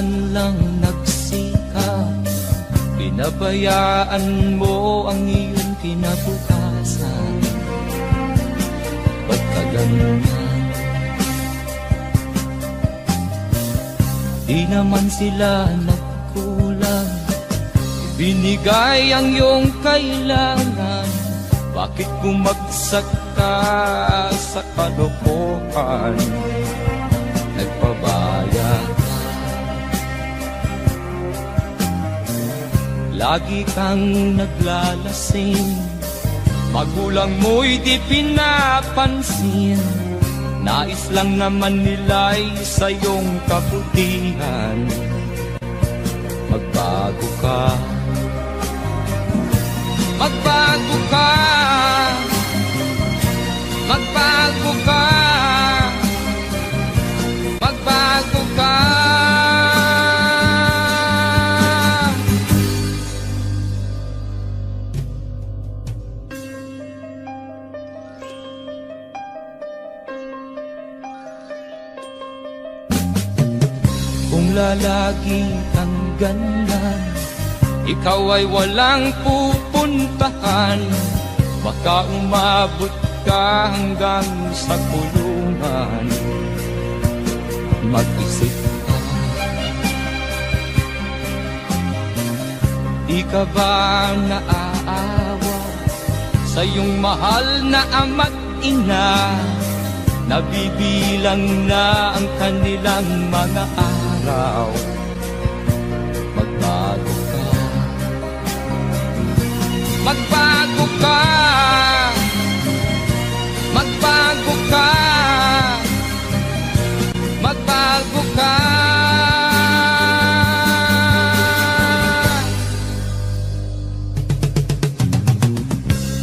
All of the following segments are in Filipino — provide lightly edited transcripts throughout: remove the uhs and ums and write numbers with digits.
man lang nagsikap, pinabayaan mo ang iyong kinabukasan. Ba't ka ganyan? Di naman sila nagkulang, binigay ang iyong kailangan. Bakit bumagsak ka sa kalokohan? Nagpabaya ka, lagi kang naglalasing, magulang mo'y di pinapansin. Nais lang naman nila'y sa iyong kabutihan. Magbago ka, magbago ka, magbago ka, magbago ka. Kung lalagi kang ganyan, ikaw ay walang pupuntahan. Baka umabot ka hanggang sa kulungan. Mag-isip ka, di ka ba naaawa sa iyong mahal na ama't ina? Nabibilang na ang kanilang mga araw. Magbago ka, magbago ka, magbago ka, magbago ka.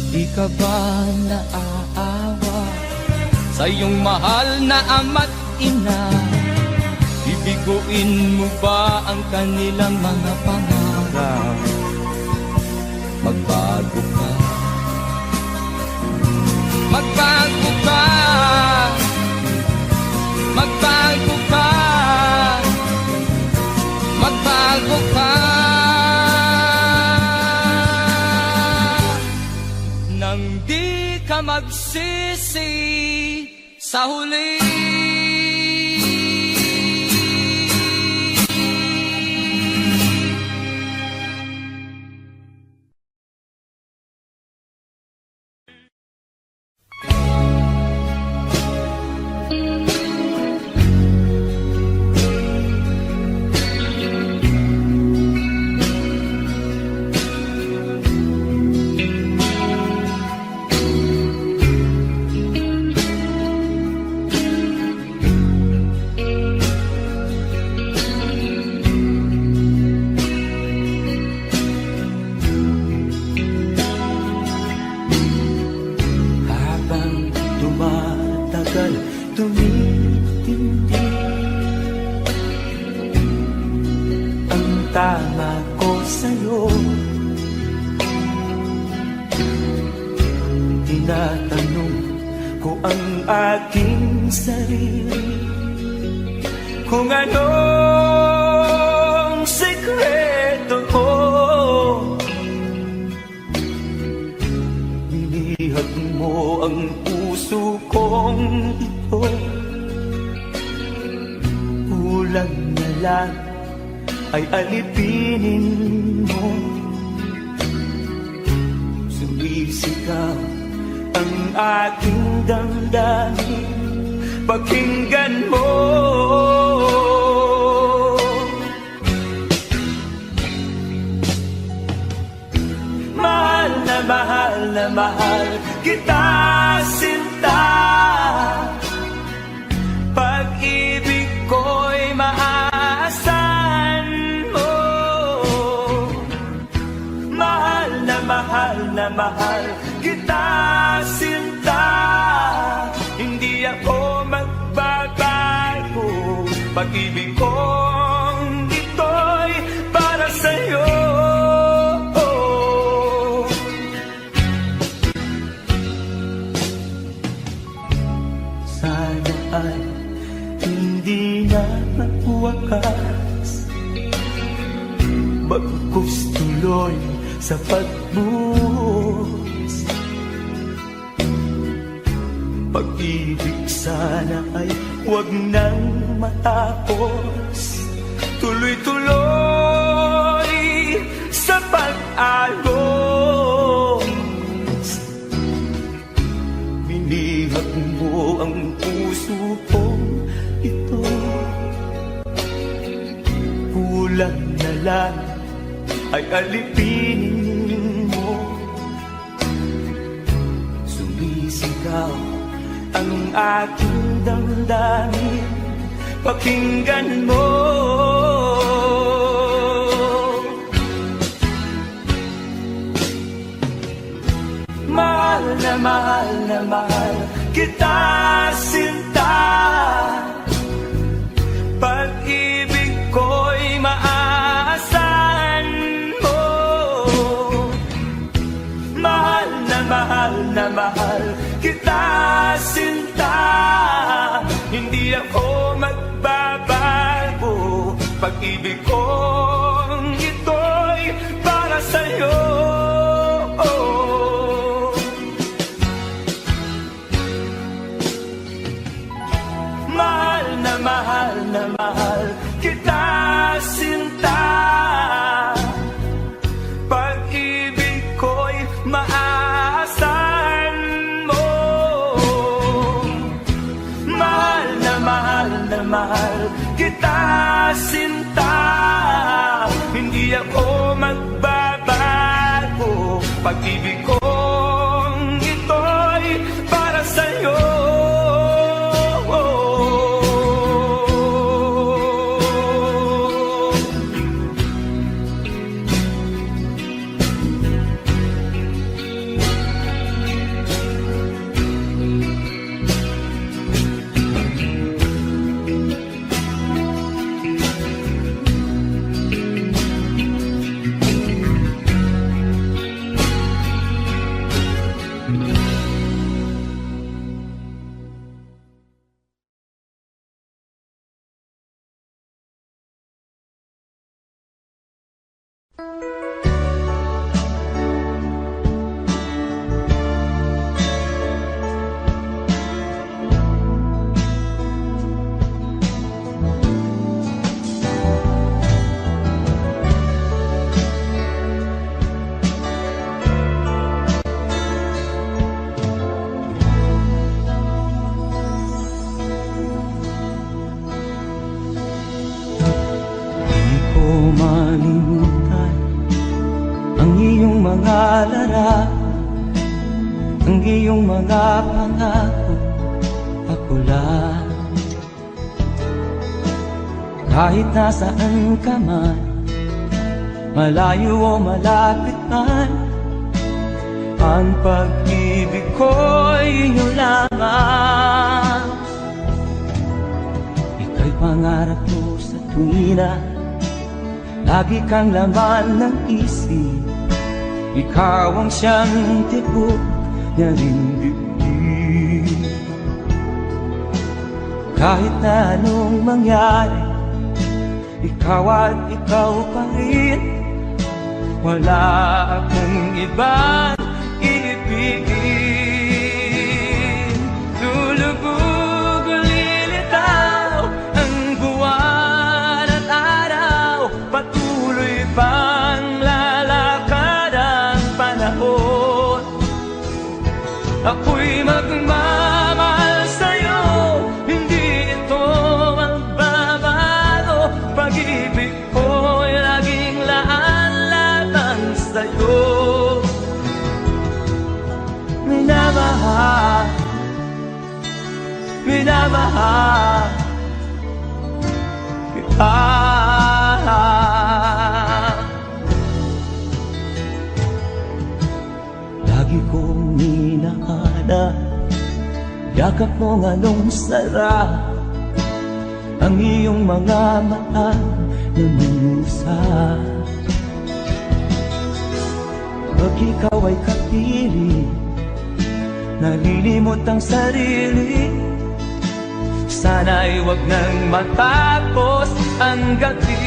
Di ka ba naaawa sa iyong mahal na ama't ina? Bibiguin mo ba ang kanilang mga pangarap? Magbago ka, magbago ka, magbago ka, magbago ka. Nang di ka magsisi sa huli. Tumitindi ang tama ko sa'yo. Tinatanong ko ang aking sarili kung anong sekreto ko. Nilihag mo ang puso kong ito, kulang na lang ay alipinin mo. Sumisigaw ang aking damdamin, pakinggan mo. Mahal na mahal na mahal kita, sinta. Pag-ibig ko'y maaasahan mo. Mahal na mahal kita, sinta. Hindi ako magbabago. Pag-ibig kong ito'y para sa'yo. Sana ay hindi na magwakas magkustuloy sa pagbuhos. Pag-ibig sana ay huwag nang matapos, tuloy-tuloy sa pag-agos. Binihag mo ang puso kong ito, kulang na lang ay alipinin mo. Sumisigaw ang aking damdamin, pakinggan mo. Mahal na mahal na mahal kita, sinta. Pag-ibig ko'y maaasahan mo. Mahal na mahal na mahal kita, sinta. Hindi ako magbabago. Pag-ibig kong ito'y para sa'yo. Mahal na mahal kita, sinta. Pag-ibig ko'y maaasahan mo. Mahal na mahal kita, sinta. Hindi ako magbabago. Pag-ibig kong ito'y para sa'yo. Malimutan ang iyong mga larawan, ang iyong mga pangako, ako lang. Kahit nasaan ka man, malayo o malapit man, ang pag-ibig ko'y iyong lamang. Ika'y pangarap ko sa tuwina, lagi kang laman ng isip. Ikaw ang siyang tibok niya ring dibdib. Kahit na anong mangyari, ikaw at ikaw pa rin. Wala akong ibang ibigin. Lulubog o lilitaw ang buwan at araw, patuloy pang lalakad ang panahon. Ako'y magmamahal sa'yo, hindi ito magbabago. Pag-ibig ko'y laging laan-laan sa'yo. Minamahal, minamahal kita. Lagi kong minahanap yakap mong anong sarap, ang iyong mga mata na minusap. Pag ikaw ay kapiling, nalilimot ang sarili. Sana'y wag nang matapos ang gabi.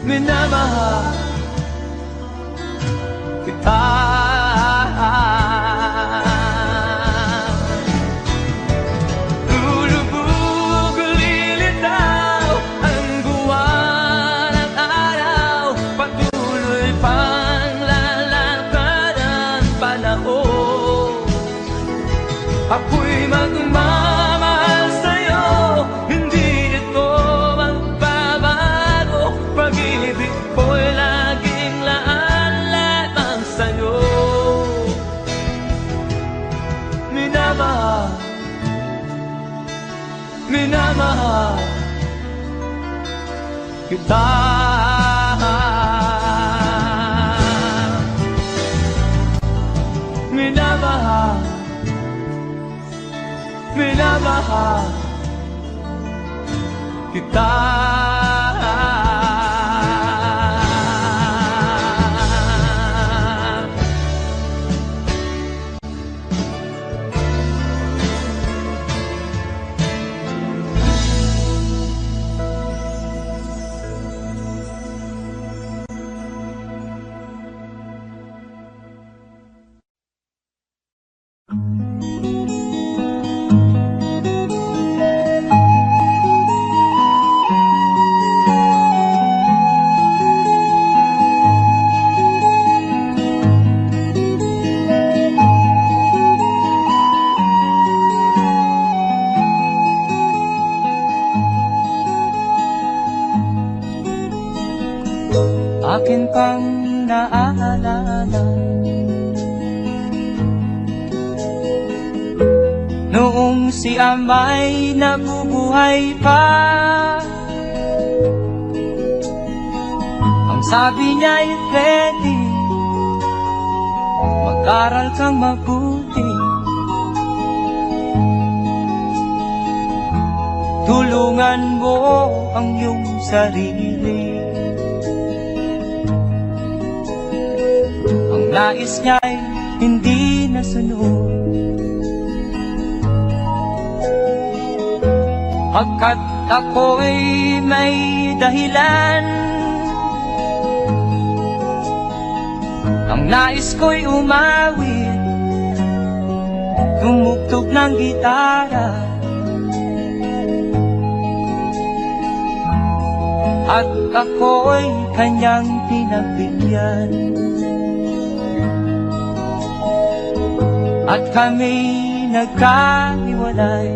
minamahal kita. Lulubog, lilitaw ang buwan at araw, patuloy pang lalakad ang panahon. Ako'y magmamahal sa'yo, hindi ito magbabago. Pag-ibig ko'y laging laan lamang sa'yo. Minamahal, minamahal kita. Minamahal, minamahal kita. Akin pang naaalala noong si Amay nabubuhay pa. Ang sabi niya ay ready, mag-aral kang mabuti, tulungan mo ang iyong sarili. Ang nais niya'y hindi nasunod, pagkat ako'y may dahilan. Ang nais ko'y umawit, tumugtog ng gitara, at ako'y kanyang pinagbigyan. At kami nagkahiwalay,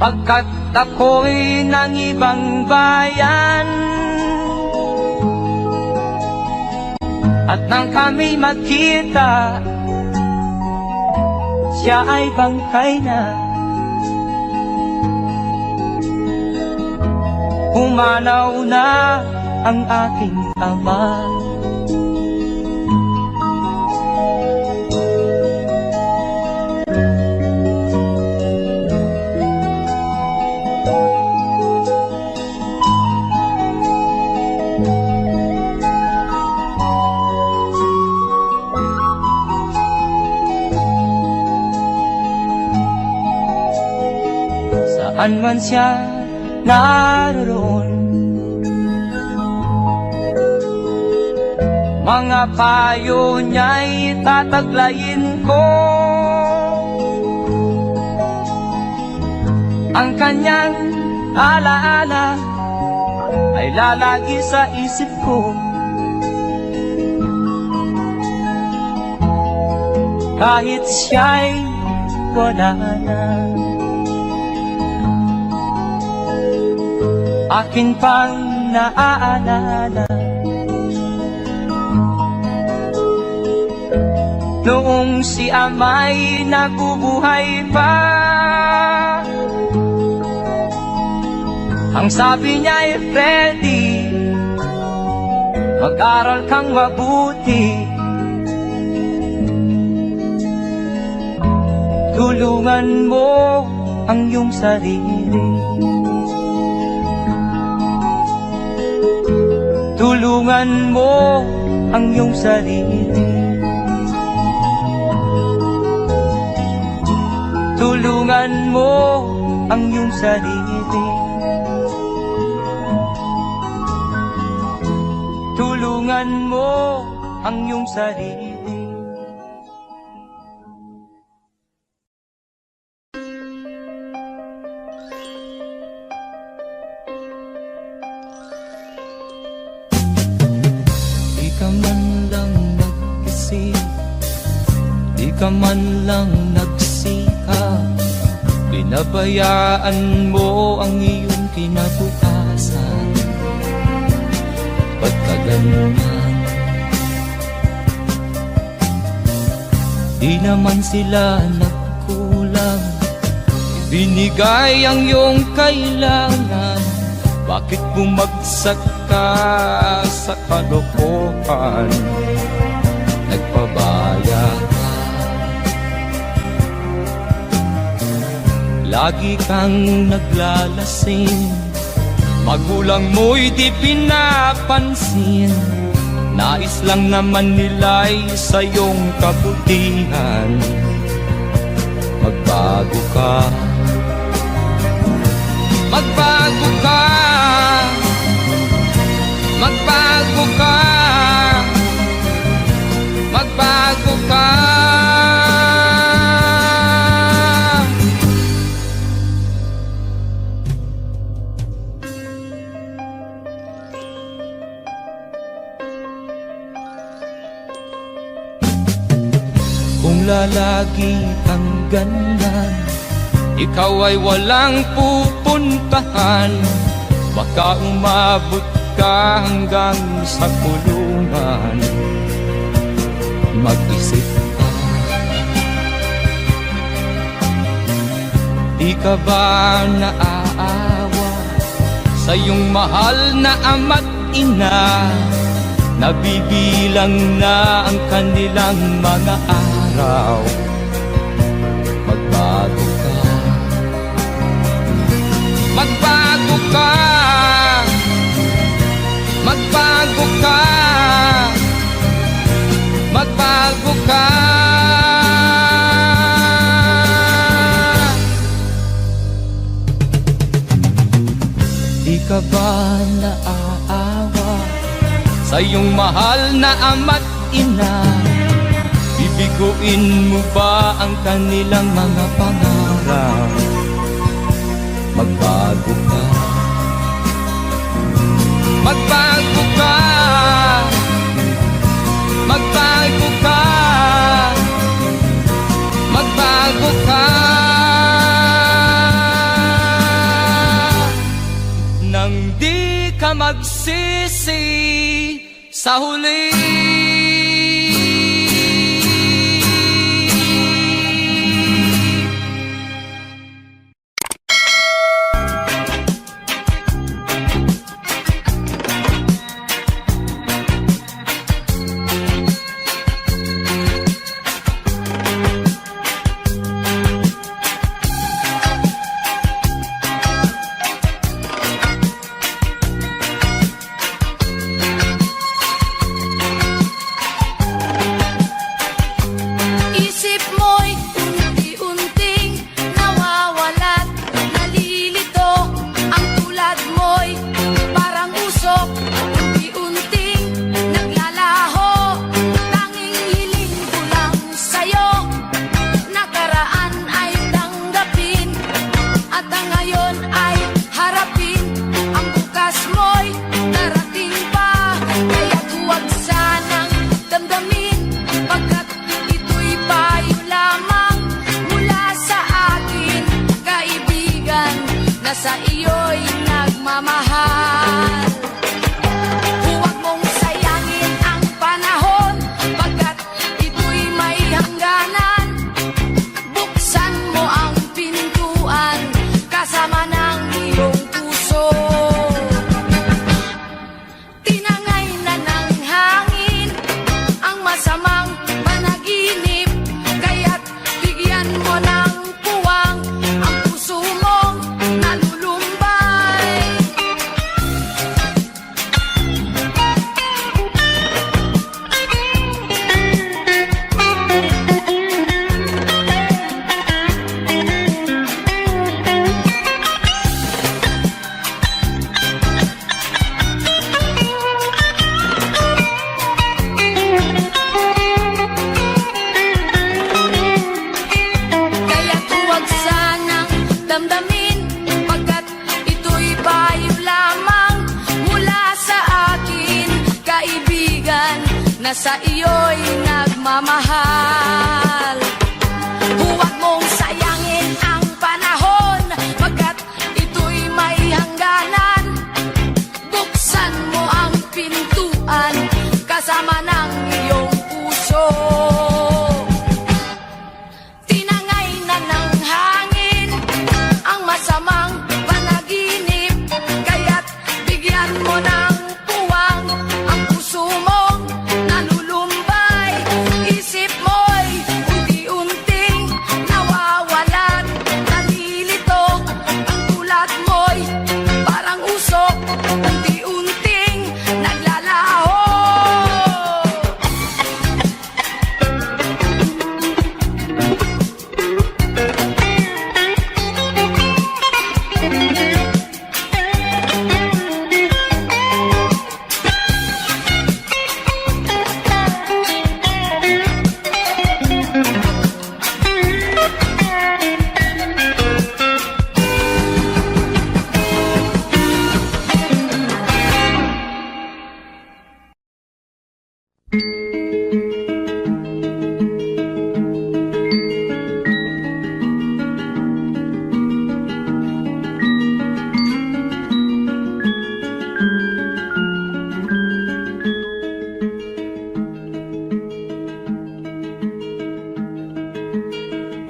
pagkat ako'y ng ibang bayan. At nang kami magkita, siya ay bangkay na. Humanaw na ang aking ama. Saan man siya naroon, mga payo niya'y tataglayin ko. Ang kanyang alaala ay lalagi sa isip ko, kahit siya'y wala na. Akin pang naaalala noong si Amay nabubuhay pa. Ang sabi niya ay Freddy, mag-aral kang mabuti, tulungan mo ang iyong sarili. Tulungan mo ang iyong sarili. Tulungan mo ang iyong sarili. Tulungan mo ang iyong sarili. Di ka man lang nag-isip, di ka man lang nagsikap, pinabayaan mo ang iyong kinabukasan. Ba't ka ganyan? Di naman sila nagkulang, binigay ang iyong kailangan. Bakit bumagsak ka sa kalokohan? Nagpabaya ka, lagi kang naglalasing, magulang mo'y di pinapansin. Nais lang naman nila'y sa iyong kabutihan. Magbago ka, magbago ka, magbago ka, magbago ka. Kung lalagi kang ganyan, ikaw ay walang pupuntahan. Baka umabot ka hanggang sa kulungan. Mag-isip ka, di ka ba naaawa sa iyong mahal na ama't ina? Nabibilang na ang kanilang mga araw. Magbago ka, magbago ka, magbago ka, magbago ka. Di ka ba naaawa sa iyong mahal na ama't ina? Bibiguin mo ba ang kanilang mga pangarap? Magbago ka, magbago ka, magbago ka, magbago ka. Nang di ka magsisi sa huli. Sa iyo'y nagmamahal. Huwag mong sayangin ang panahon, pagkat ito'y may hangganan. Buksan mo ang pintuan, kasama ng iyong puso. Tinangay na ng hangin ang masamang panaginip, kaya't bigyan mo ng puwang ang puso mong nalulumbay. na sa iyo'y nagmamahal. Huwag mong sayangin ang panahon, pagkat ito'y may hangganan. Buksan mo ang pintuan, kasama ng iyong puso. Tinangay na ng hangin ang masamang panaginip, kaya't bigyan mo ng puwang ang puso mong nalulumbay. Isip mo'y unti-unting nawawalan, nalilito ang tulad mo'y parang usok, unti-unting naglalaho.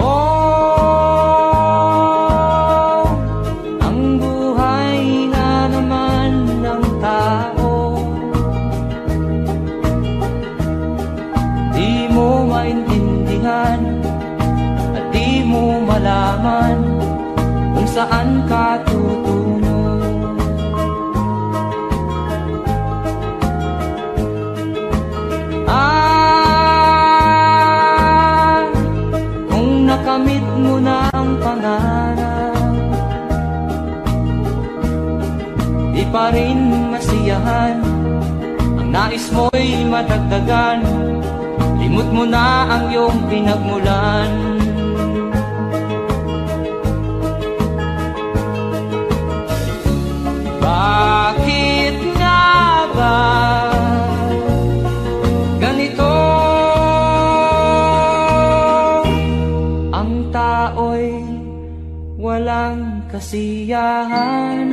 Oh, ang buhay na naman ng tao, di mo maintindihan at di mo malaman kung saan ka tutungo. Kung nakamit mo na ang pangarap, di pa rin masiyahan, ang nais mo'y madagdagan. Limot mo na ang iyong pinagmulan. Bakit nga ba ganito? Ang tao'y walang kasiyahan.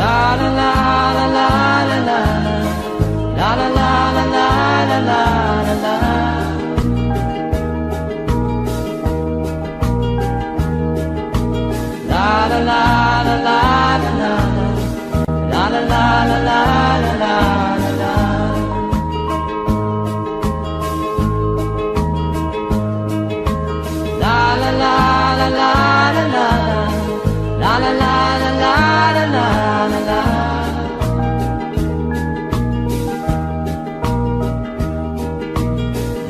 La la la la la la la, la la la la la la la la. La la la la la la la, la la la la la la la la. La la la la la la la, la la la la la la la la.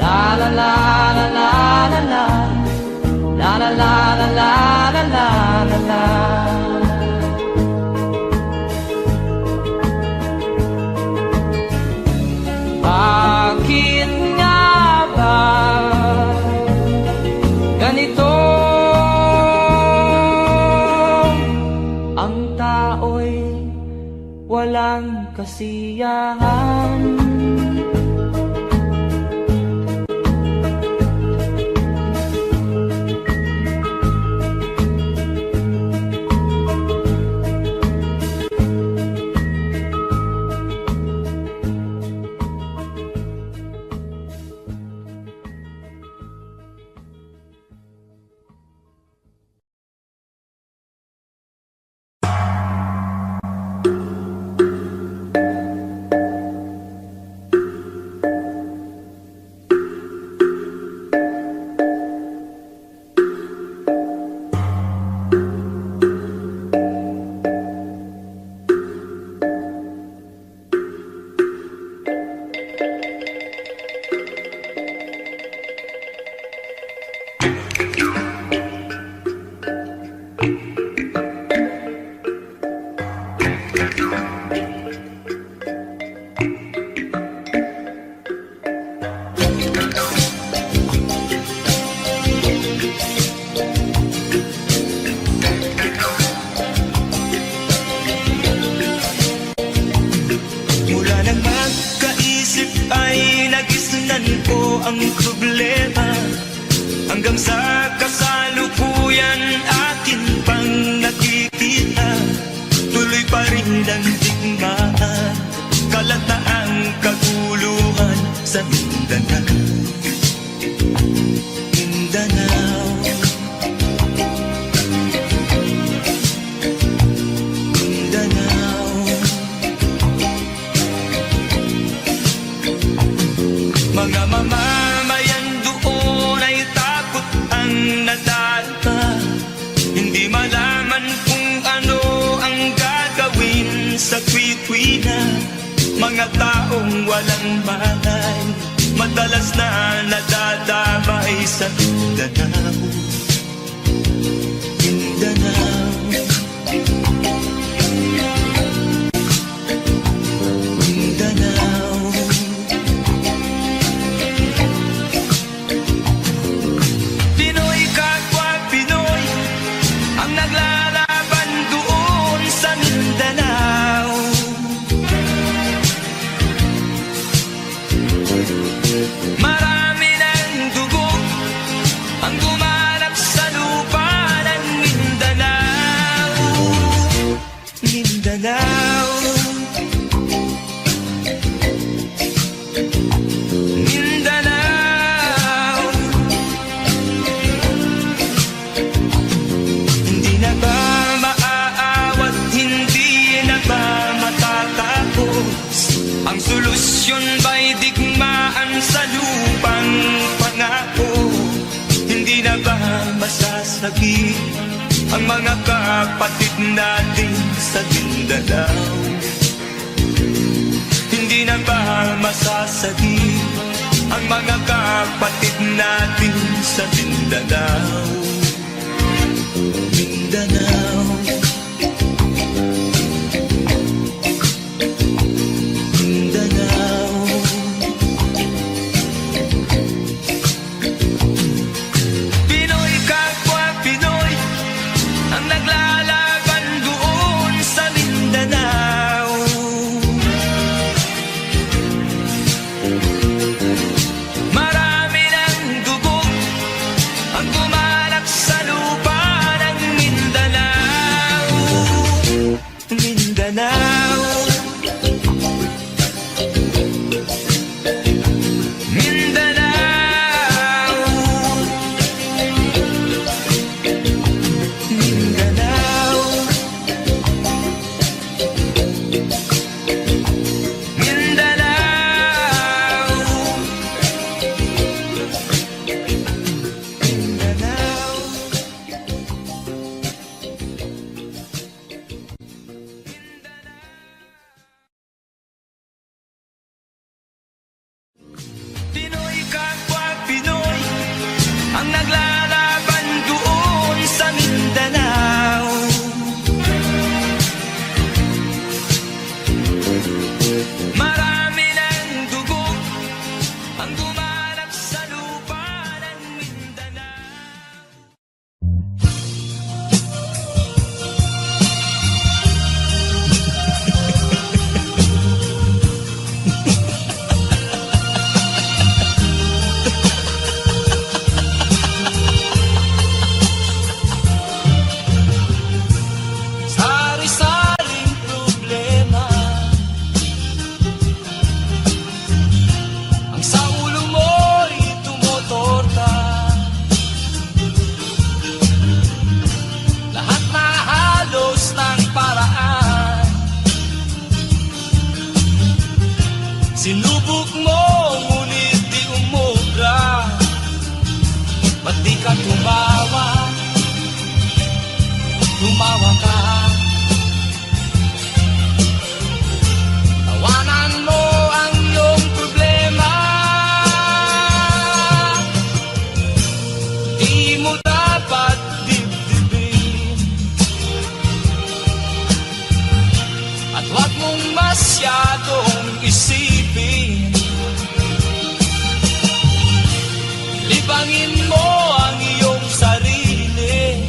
La la la la la la la, la la la la la la la la. Bakit nga ba ganito? Ang tao'y walang kasiyahan. man kung ano ang gagawin sa kwi-kwi na mga taong walang malay, madalas na nadadamay sa Mindanao. Mindanao, Mindanao. Pinoy kapwa Pinoy ang naglalaban doon sa Mindanao. Marami ng dugo ang gumanap sa lupa ng Mindanao. Mindanao, Mindanao. Hindi na ba maaawat, hindi na ba matatapos? Ang solusyon ba'y digmaan sa lupang pangako? Hindi na ba masasagi ang mga kapatid natin sa Mindanao? Hindi na ba masasagi ang mga kapatid natin sa Mindanao? Mindanao, Mindanao. Pinoy kapwa Pinoy ang naglalaban doon sa Mindanao. Marami ng dugo ang gumalak sa lupa ng Mindanao. Mindanao, Mindanao, Mindanao, Mindanao, Mindanao. Pinoy kapwa Pinoy ang naglalaban doon sa Mindanao. Marami ng dugo ang gumanap sa lupa ng Mindanao. Sari-saring problema ang sa ulo mo'y tumutorta. Lahat na halos ng paraan sinubok mo, ngunit di umubra. Ba't di ka tumawa? Tumawa ka. Tawanan mo ang iyong problema. Di mo dapat dibdibin, at huwag mong masyadong isipin. Libangin mo ang iyong sarili.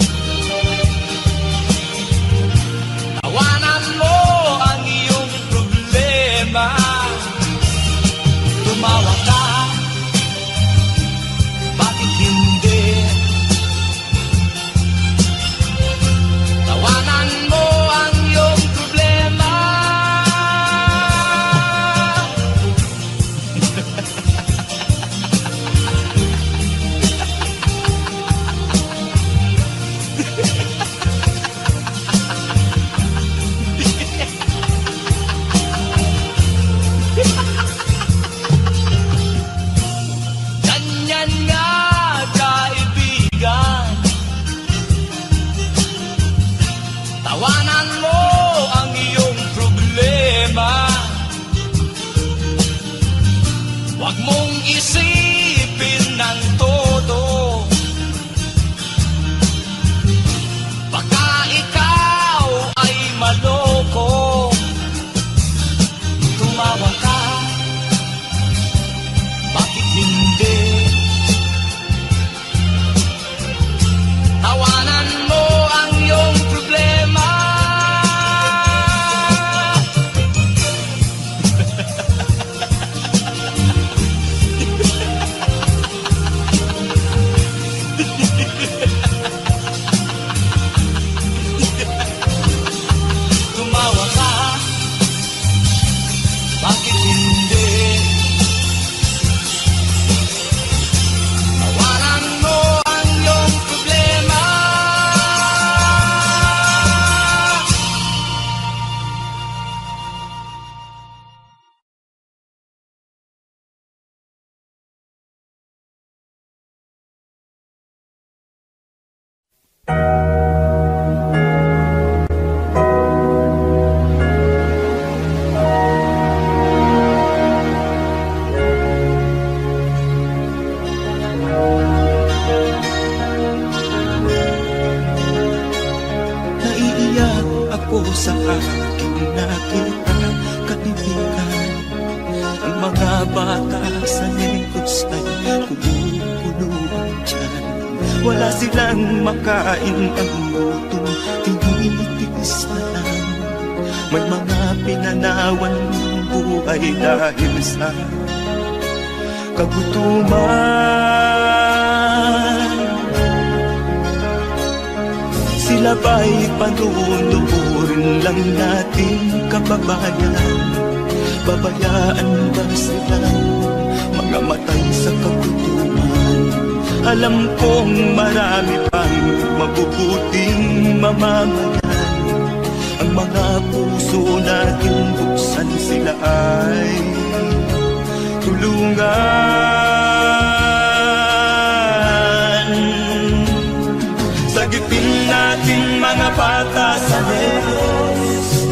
isipin ng todo. Baka ikaw ay maloko. Tumawa ka, bakit hindi? Tawanan mo ang iyong problema. Tumawa ka, bakit hindi? Tawanan mo ang iyong problema. Naiiyak ako sa aking nakita kaibigan. Ang mga bata sa negros ay kumukulong dyan. Wala silang makain, ang gutom tinitiis na lang. May mga pinanawan ng buhay dahil sa kagutuman. Sila ba'y panunurin lang nating kababayan? Babayaan ba silang mga matay sa kagutuman? Alam kong marami pang mabubuting mamamayan. Ang mga puso natin buksan, sila ay tulungan. Sagipin natin mga bata sa negros.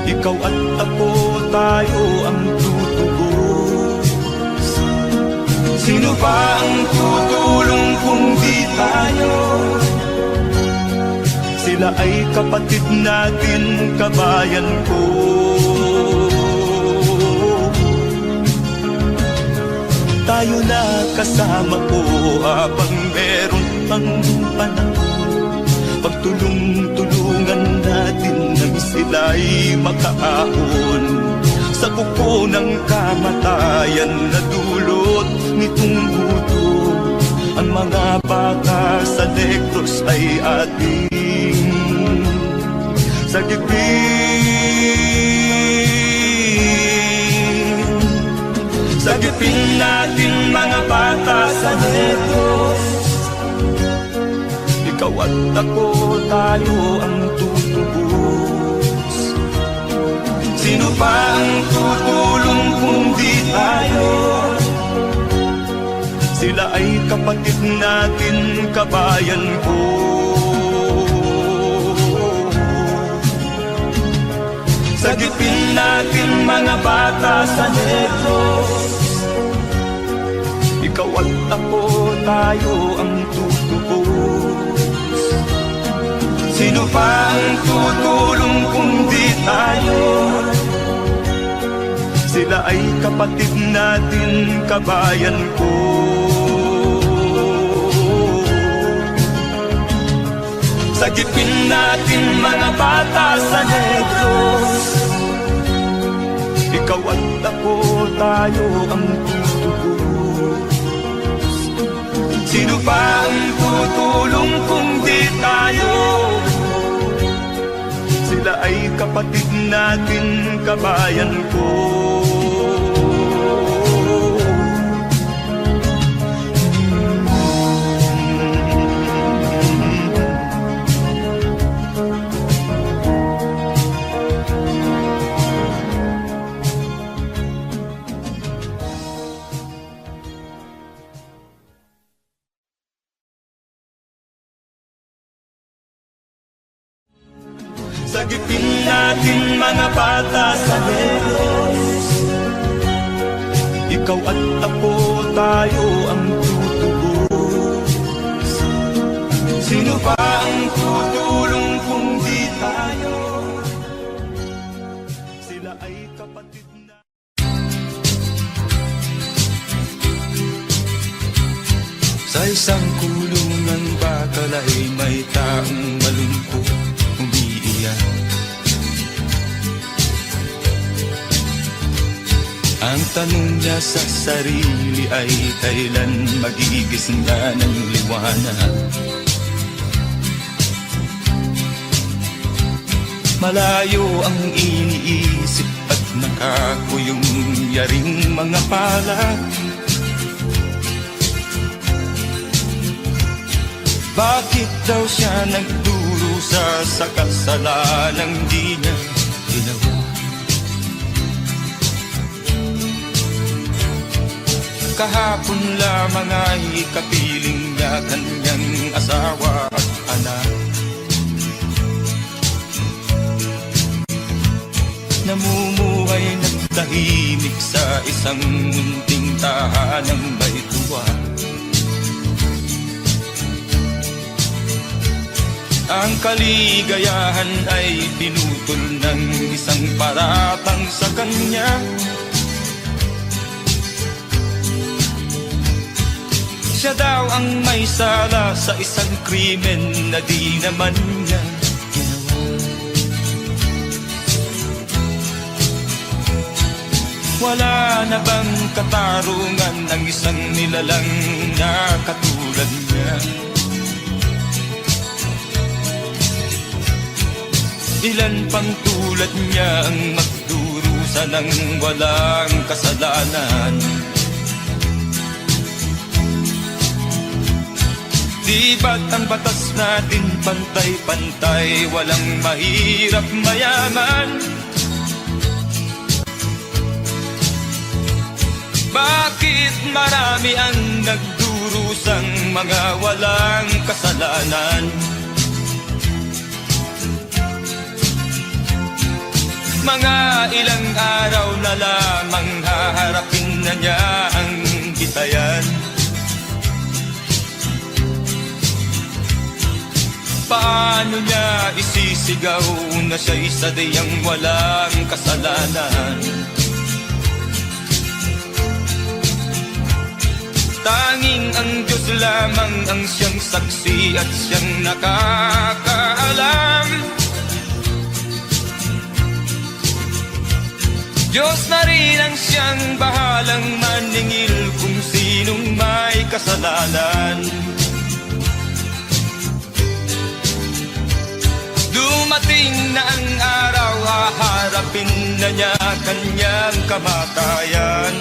Ikaw at ako, tayo ang tutubos. Sino ba ang tutulong kung di tayo? Sila ay kapatid natin, kabayan ko. Tayo na kasama ko habang meron pang panahon. Pagtulong-tulungan natin nang sila'y makaahon sa kuko ng kamatayan na dulot nitong gutom. Ang mga bata sa negros ay ating sagipin. Sagipin natin mga bata sa negros. Ikaw at ako, tayo ang tutubos. Sino pa ang tutulong kung di tayo? Sila ay kapatid natin, kabayan ko. Sagipin natin mga bata sa negros. Ikaw at ako, tayo ang tutubos. Sino pa ang tutulong kung di tayo? Sila ay kapatid natin, kabayan ko. Sagipin natin mga bata sa negros. Ikaw at ako, tayo ang tutubos. Sino pa ang tutulong kung di tayo? Sila ay kapatid natin, kabayan ko. Sagipin natin mga bata sa negros. ikaw at ako, tayo ang tutubos. Sino pa ang tutulong kung di tayo? Sila ay kapatid na. Sa isang kulungan bakal ay may taong malungkot umiiyak. Ang tanong niya sa sarili ay kailan magigising na ng liwanag. Malayo ang iniisip at nakakuyong yaring mga palad. Bakit daw siya nagdurusa sa kasalanang di niya ginawa? Kahapon lamang ay kapiling niya kanyang asawa at anak. Namumuhay ng tahimik sa isang munting tahanang may tuwa. Ang kaligayahan ay pinutol ng isang paratang sa kanya. Siya daw ang may sala sa isang krimen na di naman niya ginawa. Wala na bang katarungan ng isang nilalang na katulad niya? Ilan pang tulad niya ang magdurusa ng walang kasalanan? Di ba't ang batas natin pantay-pantay, walang mahirap mayaman? Bakit marami ang nagdurusang mga walang kasalanan? Mga ilang araw na lamang haharapin na niya ang bitayan. Paano niya isisigaw na siya'y sadyang walang kasalanan? Tanging ang Diyos lamang ang siyang saksi at siyang nakakaalam. Diyos na rin ang siyang bahalang maningil kung sinong may kasalanan. Dumating na ang araw, haharapin na niya kanyang kamatayan.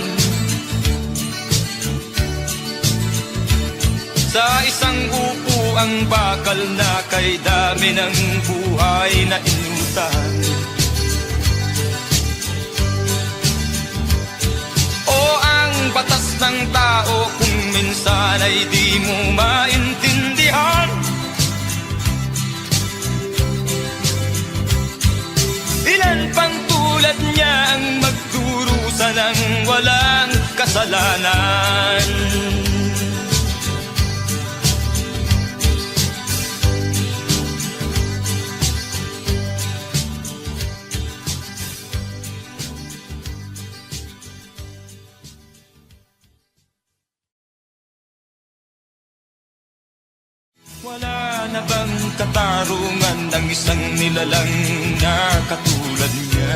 Sa isang upo ang bakal na kay dami ng buhay na inutan. O ang batas ng tao kung minsan ay di mo maintindihan. Ilan pang tulad niya ang magdurusa ng walang kasalanan? Wala na bang katarungan ng isang nilalang na katulad niya?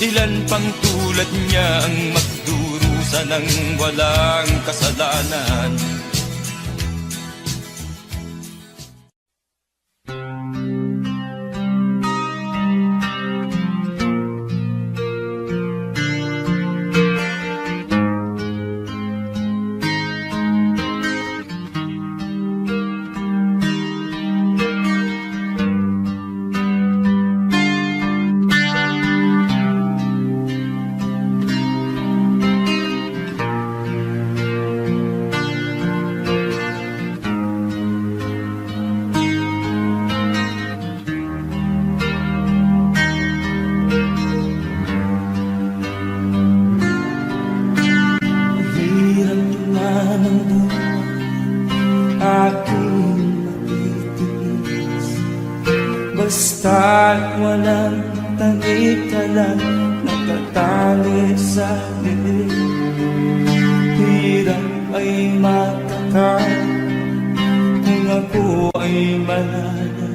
Ilan pang tulad niya ang magdurusa ng walang kasalanan? man ang buhay aking matitiis. Basta't walang tanik-talang nakatali sa liig. Hirap ay matakal kung ako ay malala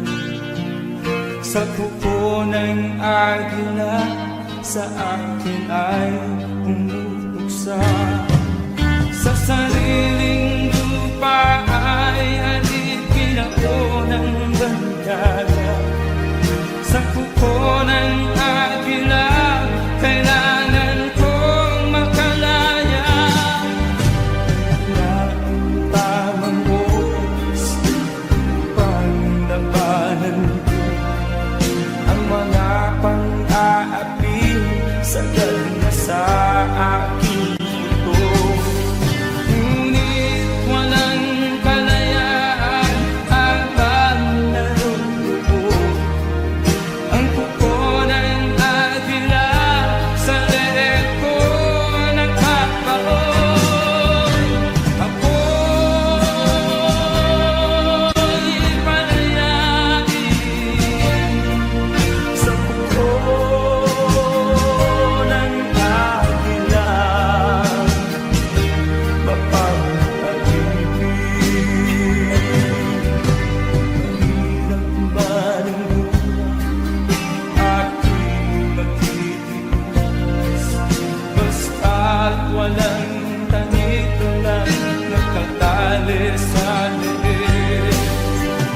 sa kuko ng agila, sa akin ay umuksa. Sa sariling lupa ay alipin ako ng bandala. Sa kuko ng agila, kailangan kong makalaya. Na ang tamang oras upang labanan ko ang mga pang-aapi sagad na sa aking ito. Ngunit walang kalayaan habang naroroon ang kuko ng agila sa leeg ko nagpapaon. Ako'y palayain sa kuko ng agila, mapapag-ibig. Mahirap ba ng buhay aking magtitiis? Basta't walang tanik-talang nakatali sa liig.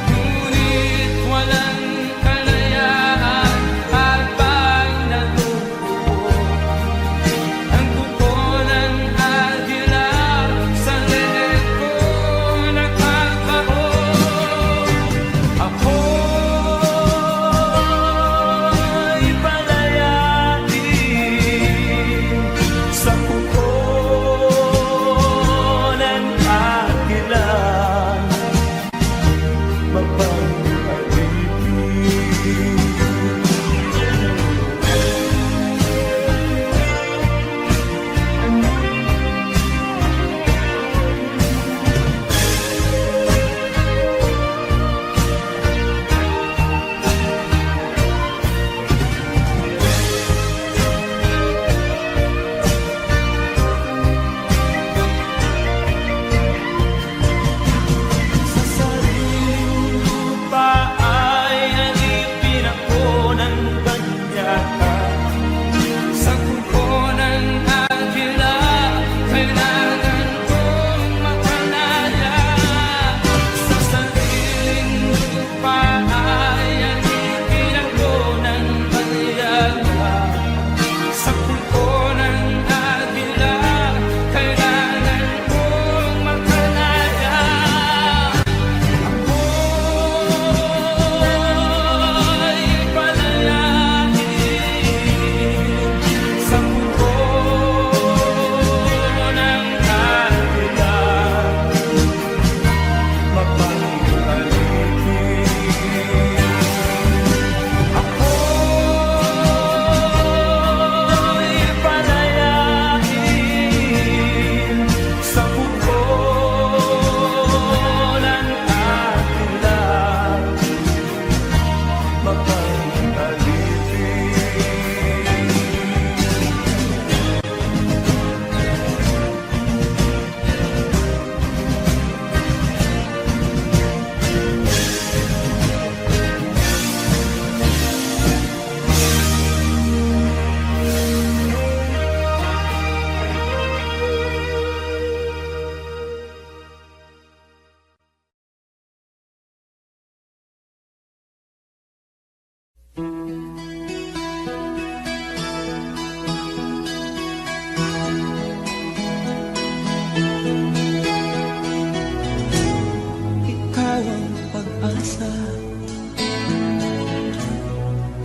Ngunit walang kalayaan habang natutuon ang kuko ng agila sa leeg ko nagpapaon. Ako'y palayain sa kuko ng agila, sa sariling lupa ay alipin ako ng banyaga. Sa kuko ng agila, kailangan kong makalaya. Sa sariling lupa ay alipin ako ng banyaga. Sa kuko ng agila, kailangan kong makalaya. Ako'y palayain sa kuko ng agila, mapapag-ibig. Ako'y palayain sa kuko ng agila, mapapag-ibig. Ikaw ang pag-asa,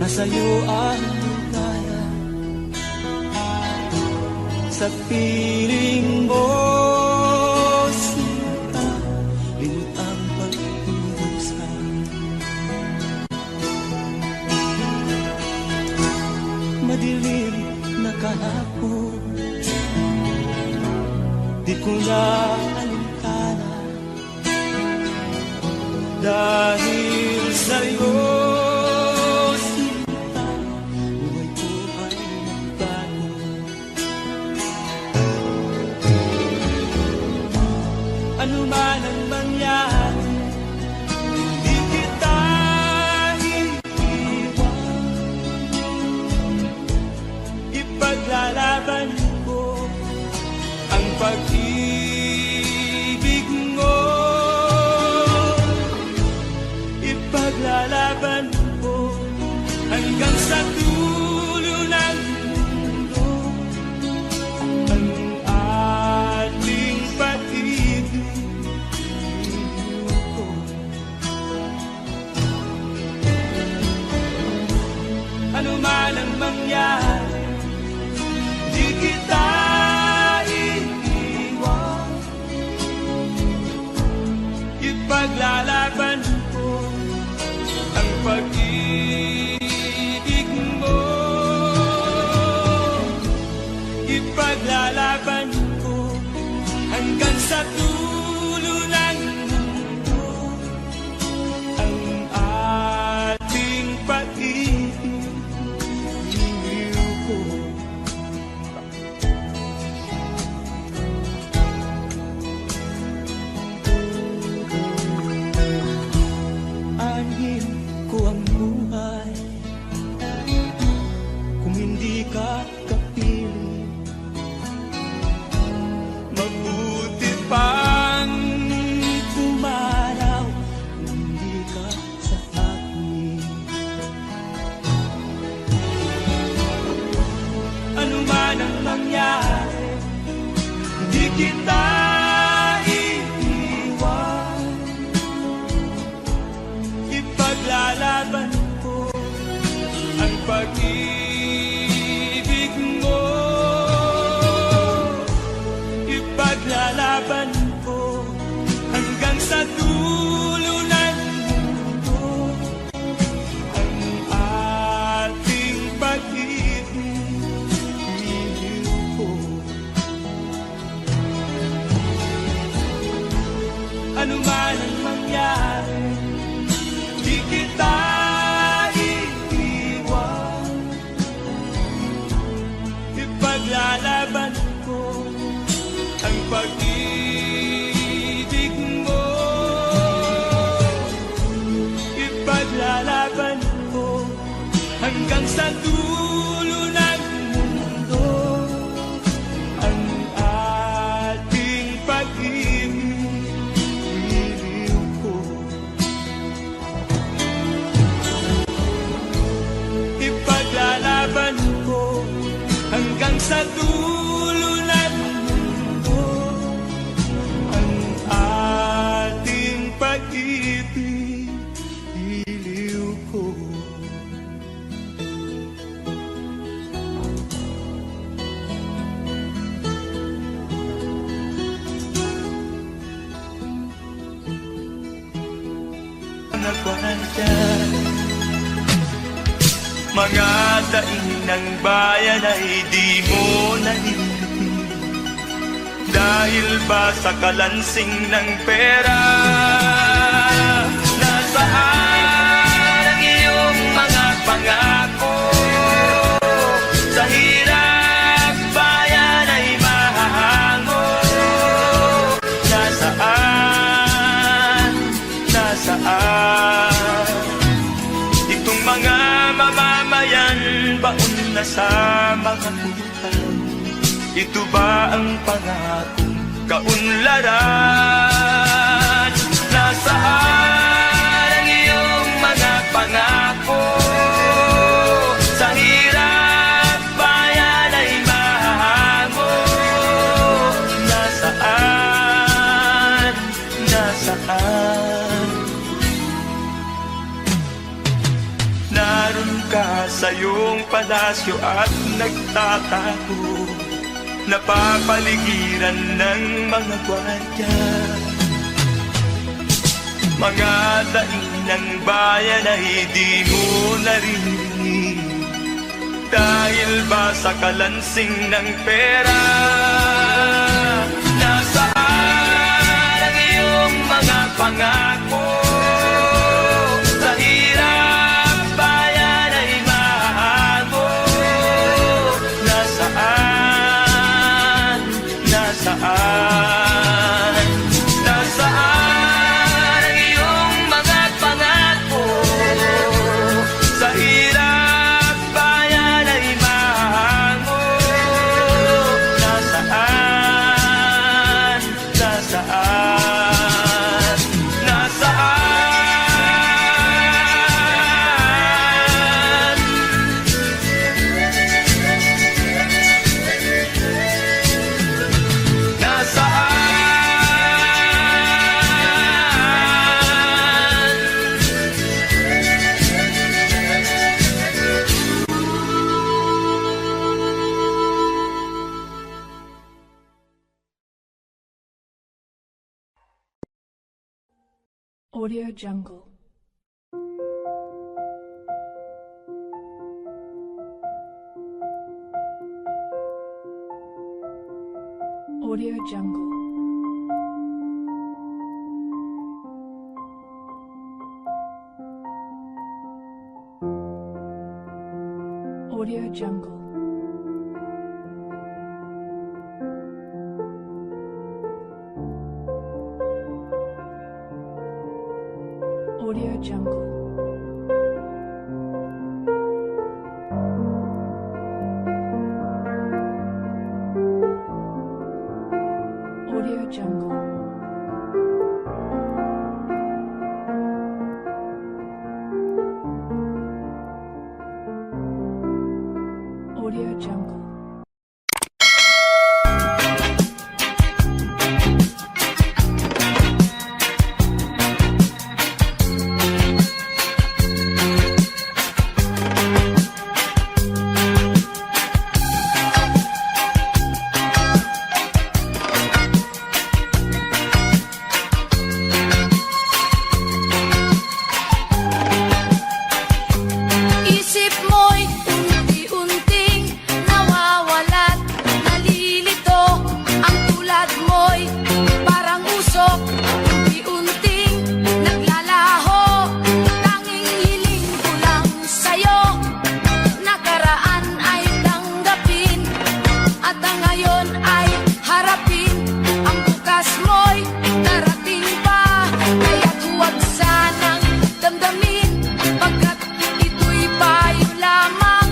nasa'yo ang ligaya. Sa piling mo sinta, limot ang pag-iusa. Madilim na kahapon, di ko na Dahil sa'yo, sinta, buhay ko ay nagbago. Ano man ang mangyari, di kita iiwan. Ipaglalaban ko ang pag-ibig mo. Ipaglalaban ko hanggang sa dulo ng mundo ang ating pag-ibig ko. Ano man ang mangyari, di kita iiwan. Ipaglalaban ko ang pag-ibig mo. Ipaglalaban ko hanggang sa dulo ng mundo ang ating pag-ibig ko. Anhin ko ang buhay kung hindi ka kapiling. Mabuti pang pumaraw kung hindi ka sa akin. Ano man ang mangyari, hindi kita iiwan. Ipaglalaban ko ang pag-ibig mo. Ipaglalaban ko hanggang sa dulo ng mundo ang ating pag-ibig ko. Ano man ang mangyari, di kita iiwan. Ipaglalaban ko ang pag-ibig mo. Ipaglalaban ko hanggang sa dulo ng mundo ang ating pag-ibig ko. Ipaglalaban ko hanggang sa dulo ng mundo ang ating pag-ibig ko. Nagwandan mga daing ng bayan ay di mo nalilitin. Dahil ba sa kalansing ng pera? Nasaan ang iyong mga pangako? Sa hirap bayan ay mahahango. Nasaan? Nasaan? Itong mga mamamayan, baon na sa mga utang. Ito ba ang pangakong kaunlaran? Nasaan ang iyong mga pangako? Sa hirap bayan ay mahahango. Nasaan? Nasaan? Naroon ka sa iyong palasyo at nagtatago, napapaligiran ng mga gwardiya. Mga daing ng bayan ay di mo naririnig. Dahil ba sa kalansing ng pera? Nasaan ang iyong mga pangako? Audio Jungle. Audio Jungle. Audio Jungle. Audio Jungle. Audio Jungle. Audio Jungle. Isip mo'y unti-unting nawawalat, nalilito. Ang tulad mo'y parang usok, unti-unting naglalaho. Tanging hiling ko lang sa'yo, nakaraan ay tanggapin, at ang ngayon ay harapin. Ang bukas mo'y darating pa, kaya't huwag sanang damdamin, pagkat ito'y payo lamang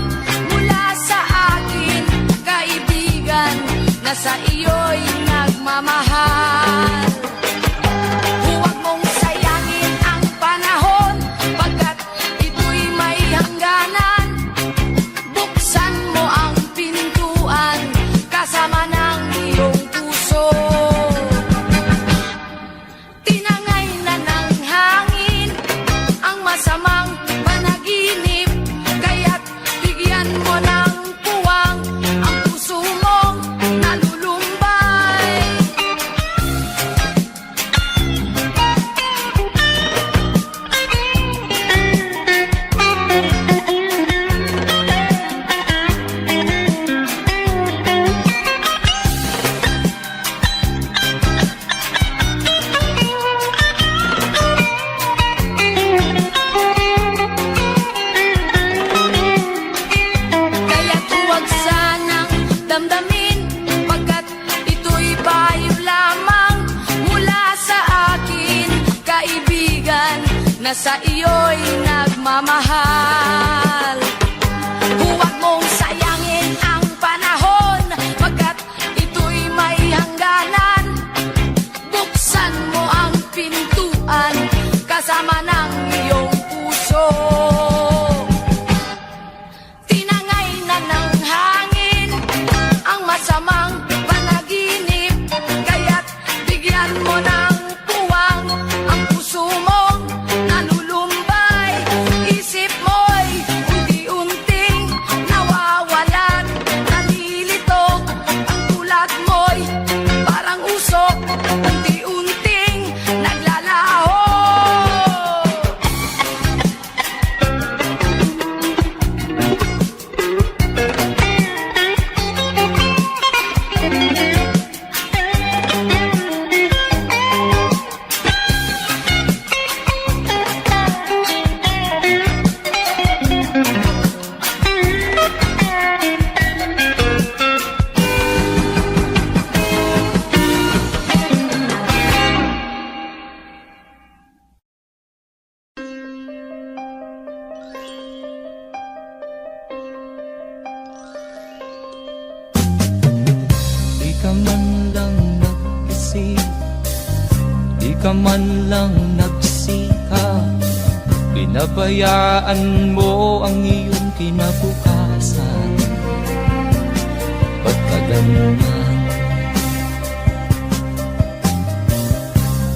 mula sa akin, kaibigan, na sa iyo'y nagmamahal. Huwag mong sayangin ang panahon, pagkat ito'y may hangganan. Buksan mo ang pintuan, kasama ng iyong puso. Tinangay na ng hangin ang masamang panaginip, kaya't bigyan mo ng puwang ang puso mong nalulumbay. Kaya't huwag sanang damdamin, pagkat ito'y payo lamang mula sa akin, kaibigan, na sa iyo'y nagmamahal. Huwag mong sayangin ang panahon, pagkat ito'y may hangganan. Buksan mo ang pintuan, kasama ng iyong puso. Tinangay na ng hangin ang masamang panaginip, kaya't bigyan mo ng puwang ang puso mong nalulumbay. Isip mo'y unti-unting nawawalan, nalilito. Ang tulad mo'y parang usok, unti-unting naglalaho. Di ka man lang nag-isip, di ka man lang nagsikap, pinabayaan mo ang iyong kinabukasan. Ba't ka ganyan?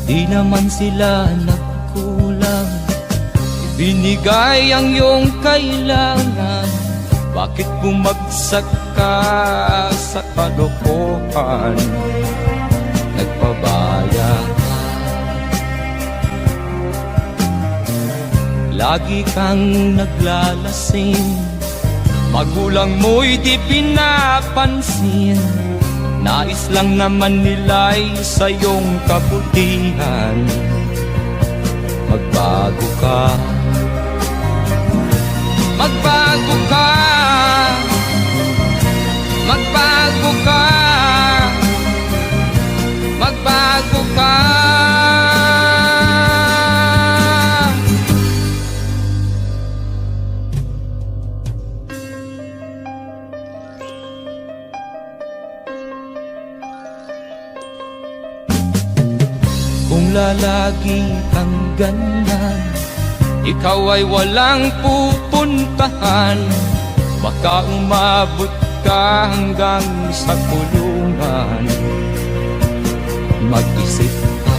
Di naman sila nagkulang, ibinigay ang iyong kailangan. Bakit bumagsak ka sa kalokohan? Nagpabaya ka, Lagi kang naglalasing, magulang mo'y di pinapansin. Nais lang naman nila'y sa iyong kabutihan. Magbago ka, magbago ka, magbago ka, magbago ka. Kung lalagi kang ganyan, ikaw ay walang pupuntahan. Baka umabot ka hanggang sa kulungan. Mag-isip ka,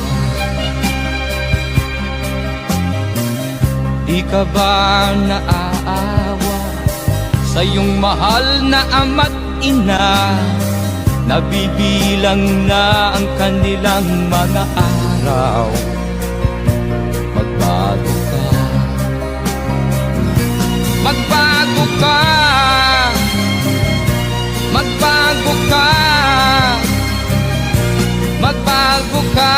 di ka ba naaawa sa iyong mahal na ama't ina? Nabibilang na ang kanilang mga araw. Magbago ka, magbago ka, magbago ka, magbago ka.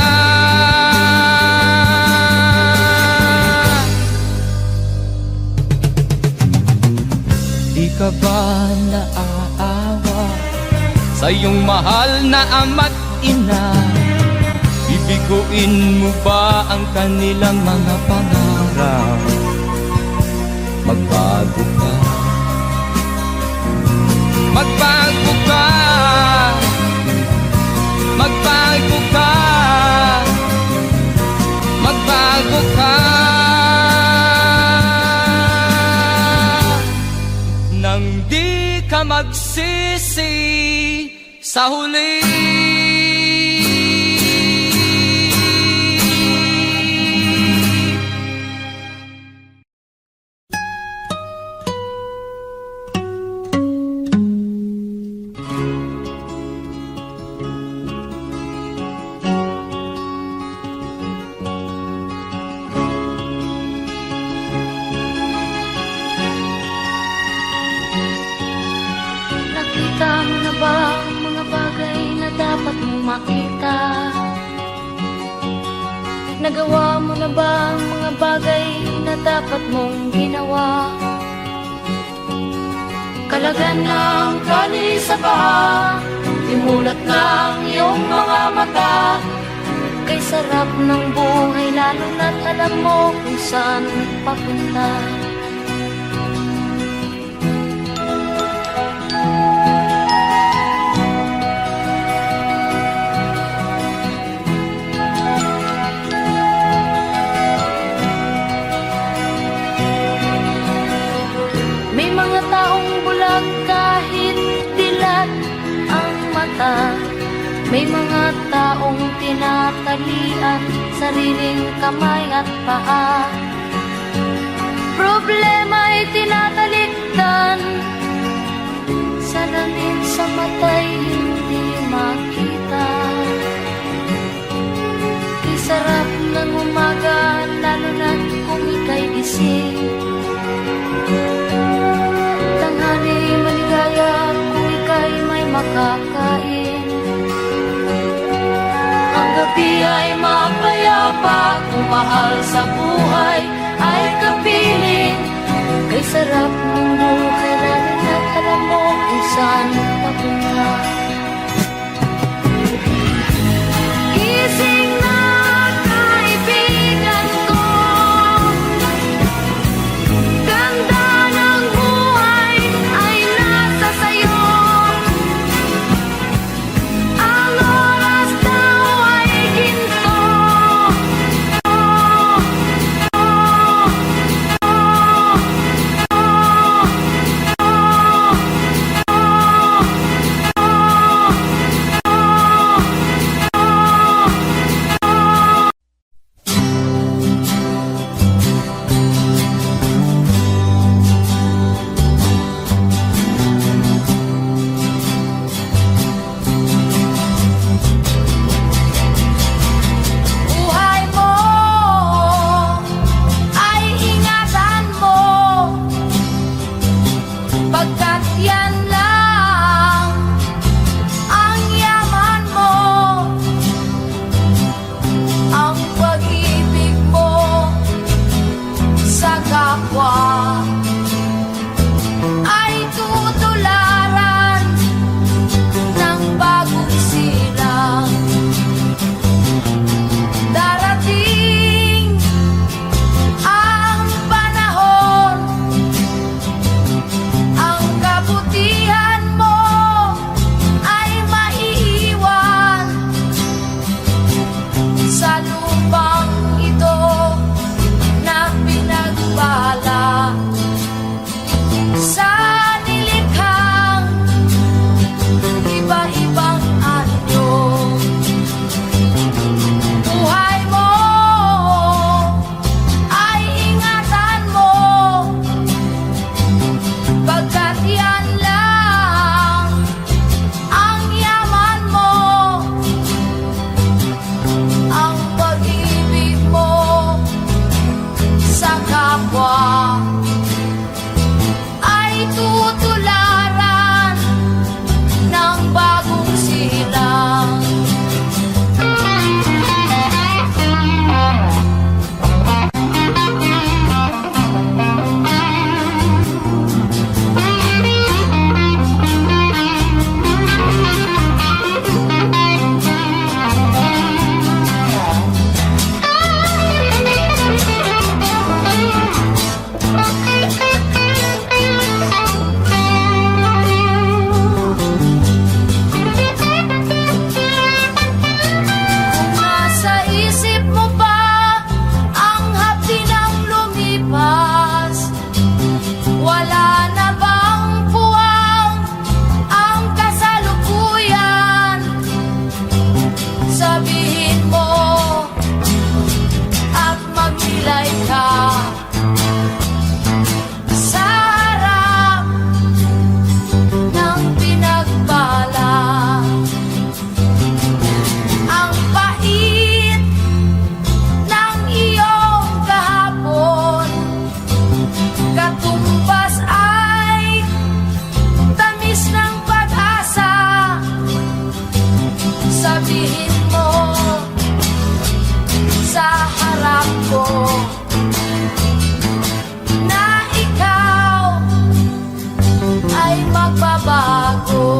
Di ka ba naaawa sa iyong mahal na ama't ina? Bibiguin mo ba ang kanilang mga pangarap? Magbago ka, magbago ka, magbago ka, magbago ka. Nang di ka magsisi sa huli. Nakita mo na ba ang mga bagay na dapat mong makita? Nagawa mo na ba ang mga bagay na dapat mong ginawa? Kalagan ng tali sa paa, imulat ng iyong mga mata. Kay sarap ng buhay lalo na't alam mo kung saan papunta. May mga taong tinatalian sariling kamay at paa. Problema ay tinatalikdan, salamin sa mata'y hindi makita. Isarap ng umaga, lalo na kung ika'y gising. Tanghali maligaya kung ika'y may makakain. Gabi ay mapayapa, kung mahal sa buhay ay kapiling. Kay sarap ng buhay, lalo na't alam mo kung saan papunta. Gising na kaibigan ko, ganda ng buhay ay nasa sayo. Ang oras ko na ikaw ay magbabago.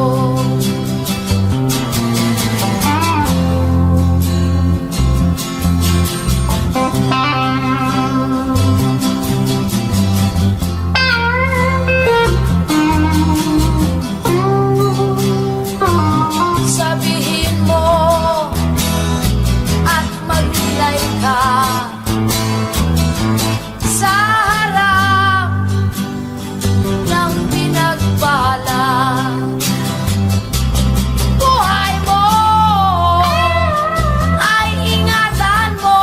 Sabihin mo at maglilay ka sa harap ng pinagbala. Buhay mo ay ingatan mo,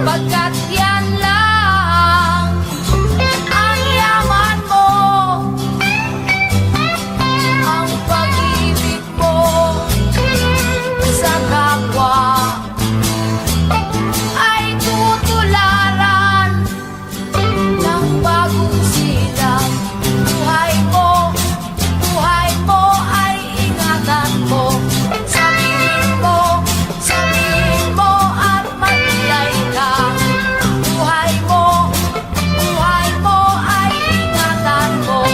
pagkat yan lang ang yaman mo. Ang pag-ibig mo sa kapwa ay tutularan ng bagong silang. Buhay mo ay ingatan mo. Sabihin mo at maglilay ka. Buhay mo ay ingatan mo.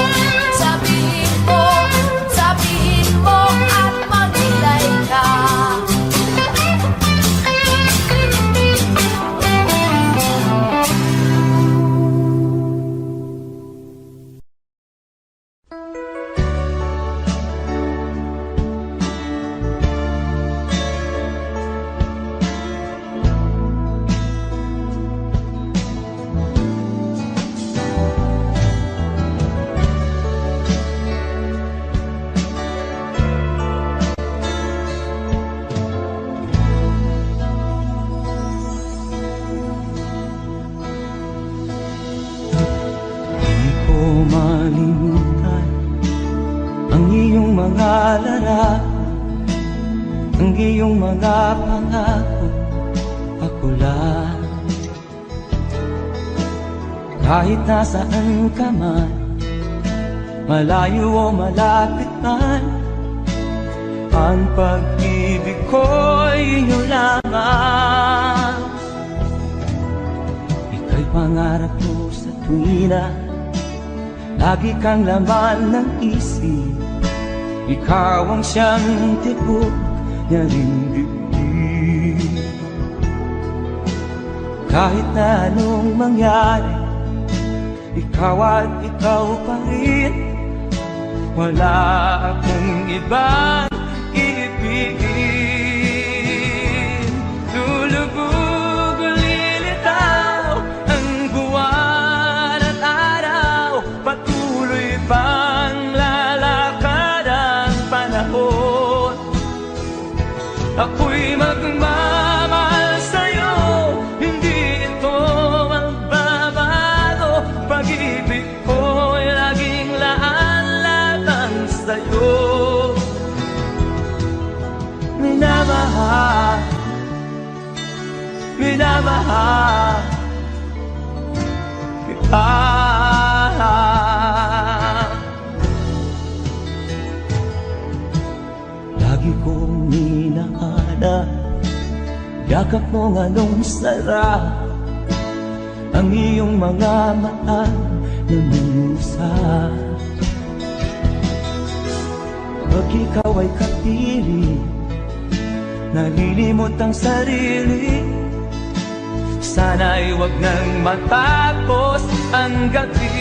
Sabihin mo at maglilay ka. Di ko malimutan ang iyong mga larawan, ang iyong mga pangako, ako lang. Kahit nasaan ka man, malayo o malapit man, ang pag-ibig ko'y iyo lamang. Ika'y pangarap ko sa tuwina, lagi kang laman ng isip. Ikaw ang siyang tibok niya ring dibdib. Kahit na anong mangyari, ikaw at ikaw pa rin. Wala akong ibang iibigin. Lulubog o lilitaw ang buwan at araw, patuloy pang lalakad ang panahon. Ako'y magmamahal sa'yo, hindi ito magbabago. Pag-ibig ko'y laging laan lamang sa'yo. Minamahal, minamahal kita. Lagi kong minahanap yakap mong anong sarap, ang iyong mga mata na minusap. Pag ikaw ay kapili, nalilimot ang sarili. Sana'y wag nang matapos ang gabi.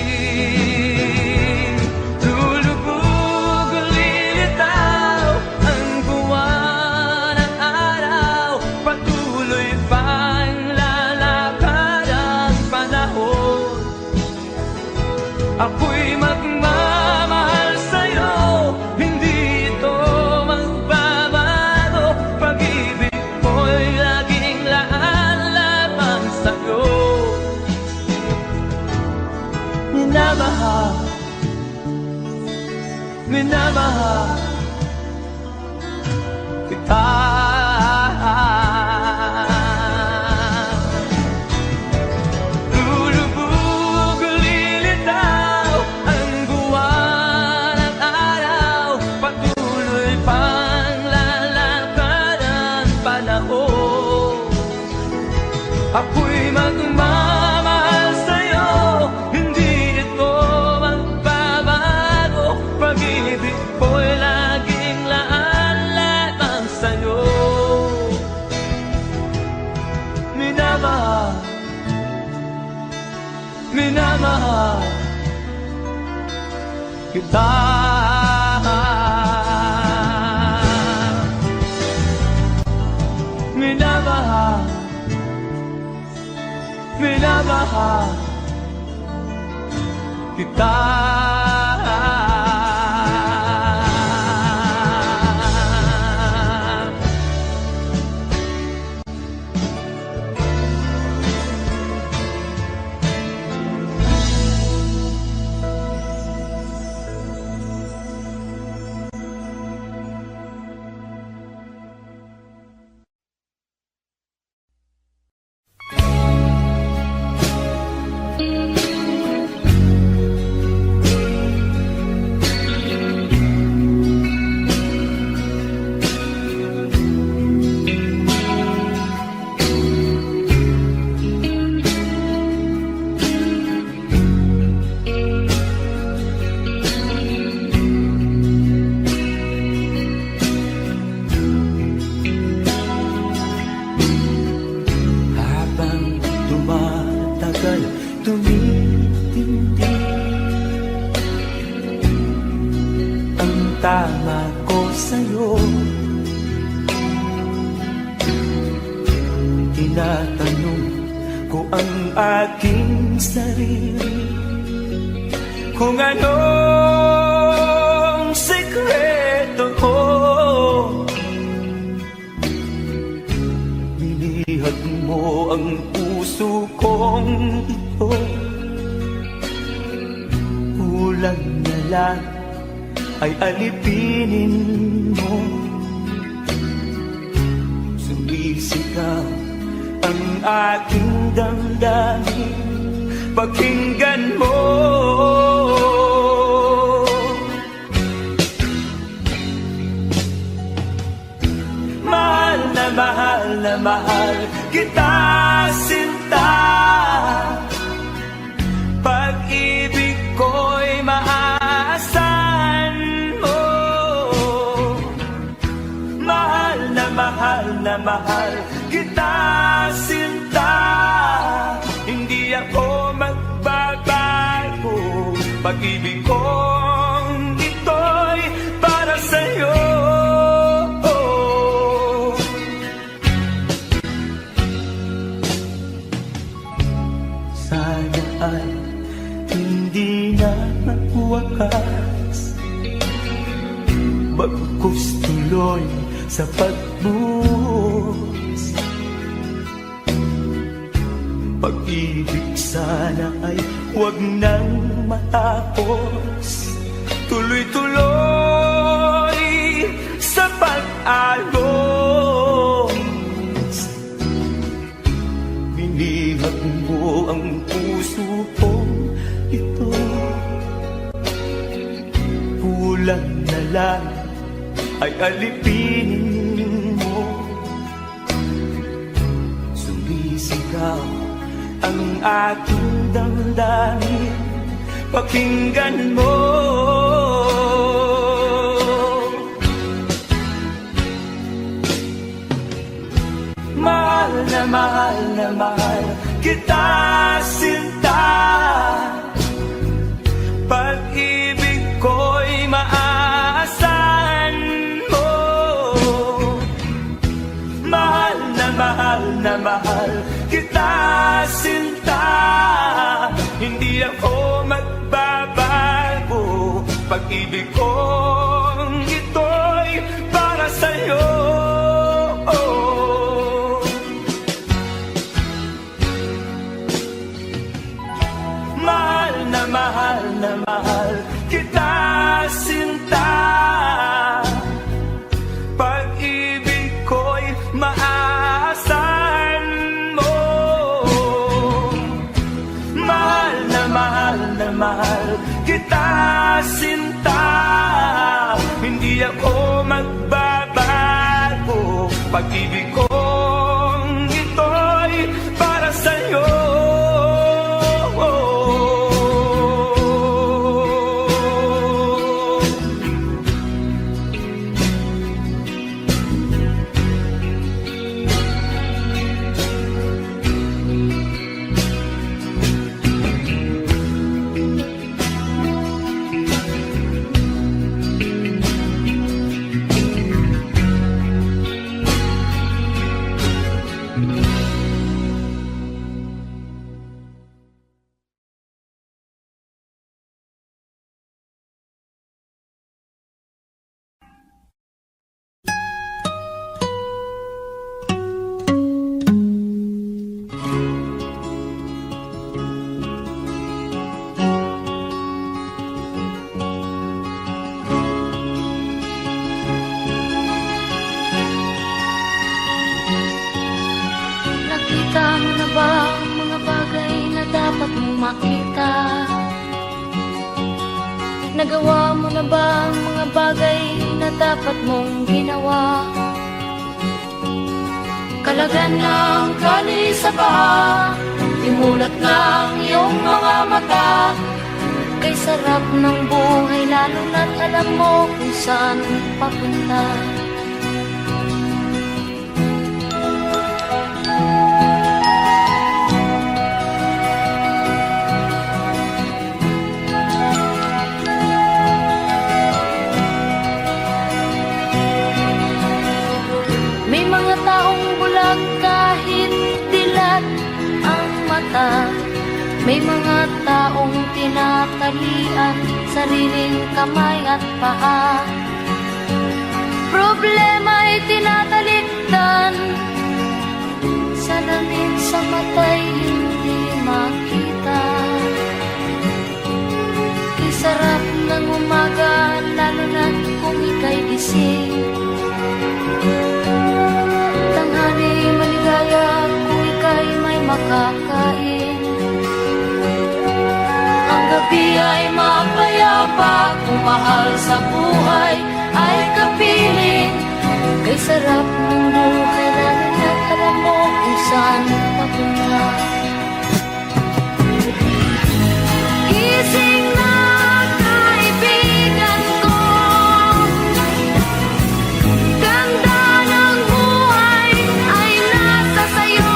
Lulubog o lilitaw ang buwan at araw, patuloy pang lalakad ang panahon. Ako'y magmamahal sa'yo, hindi ito magbabago. Pag-ibig ko'y laging laan lamang sa'yo. Minamahal, minamahal kita. Lulubog o lilitaw ang buwan at araw, patuloy pang lalakad ang panahon. Ako'y magmamahal sa'yo, hindi ito magbabago. Pag-ibig ko'y laging laan sa'yo. Minamahal, minamahal kita. Minamahal, minamahal kita. Tumitindi ang tama ko sa'yo. Tinatanong ko ang aking sarili kung anong sekreto ko. Binihag mo ang puso kong ito, kulang na lang ay alipinin mo. Sumisigaw ang aking damdamin, pakinggan mo. Mahal na mahal na mahal kita, sinta. Pag-ibig ko'y maaasahan mo. Mahal na mahal kita, sinta. Hindi ako magbabago. Pag-ibig kong ito'y para sa'yo. Sana ay hindi na magwakas, bagkus tuloy sa pagbuhos. Pag-ibig sana ay huwag nang matapos, tuloy-tuloy sa pag-alos. Binihag mo ang puso kong ito, kulang na lang ay alipinin mo. Sumisigaw ang aking damdamin, pakinggan mo. Mahal na mahal na mahal kita, sinta. Pag-ibig ko'y maaasahan mo. Mahal na mahal kita, sinta. Hindi ako magbabago. Pag-ibig kong ito'y para sa'yo. Mahal na mahal kita, sinta. Pag-ibig ko'y maaasahan mo. Mahal na mahal kita, sinta. Hindi ako magbabago. Nakita mo na ba ang mga bagay na dapat mong makita? Nagawa mo na ba ang mga bagay na dapat mong ginawa? Kalagan ng kali sa paa, imulat ng iyong mga mata. Kay sarap ng buhay lalo na't alam mo kung saan papunta. May mga taong bulag kahit dilat ang mata. May mga taong tinatalian sariling kamay at paa. Problema'y tinatalikdan, salamin sa mata'y hindi makita. Isarap ng umaga lalo na kung ika'y gising. Tanghali maligaya kung ika'y may makakain. Ang gabi ay mapayapa kung mahal sa buhay ay kapiling. Kay sarap ng buhay lalo na't alam mo kung saan papunta. Gising na kaibigan ko, ganda ng buhay ay nasa sayo.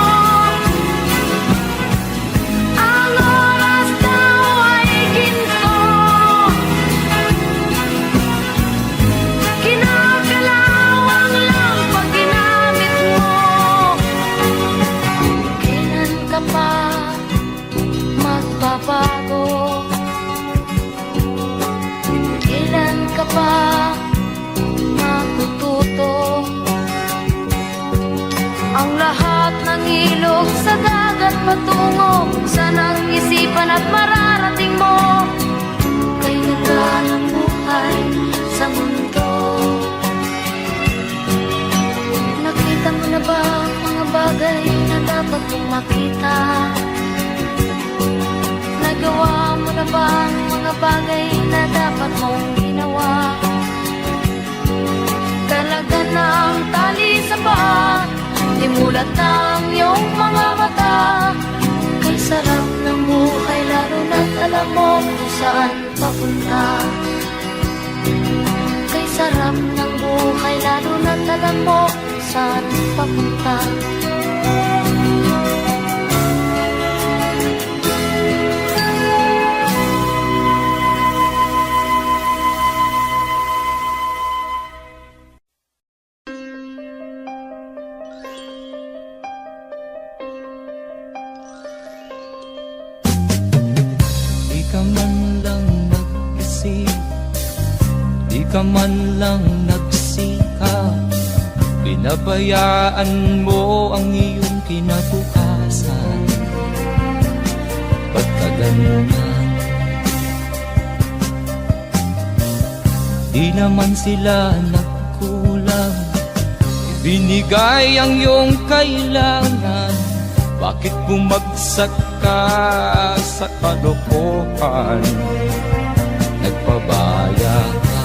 Ang oras daw ay ginto, kinakalawang lang pag ginamit mo. Kailan ka pa magbabago? Kailan ka pa matututo? Ang lahat ng ilog sa dagat patungo sa nag-isipan at mararating mo. Kay ganda ng buhay sa mundo. Nakita mo na ba ang mga bagay na dapat mong makita? Nagawa mo na ba ang mga bagay na dapat mong ginawa? Kalagan ng tali sa paa, imulat ng iyong mga mata. Kay sarap ng buhay lalo na't alam mo kung saan papunta. Kay sarap ng buhay lalo na't alam mo kung saan papunta. Di ka man lang nag-isip, di ka man lang nagsikap. Pinabayaan mo ang iyong kinabukasan. Ba't ka ganyan? Di naman sila nagkulang, ibinigay ang iyong kailangan. Bakit bumagsak ka sa kalokohan? Nagpabaya ka,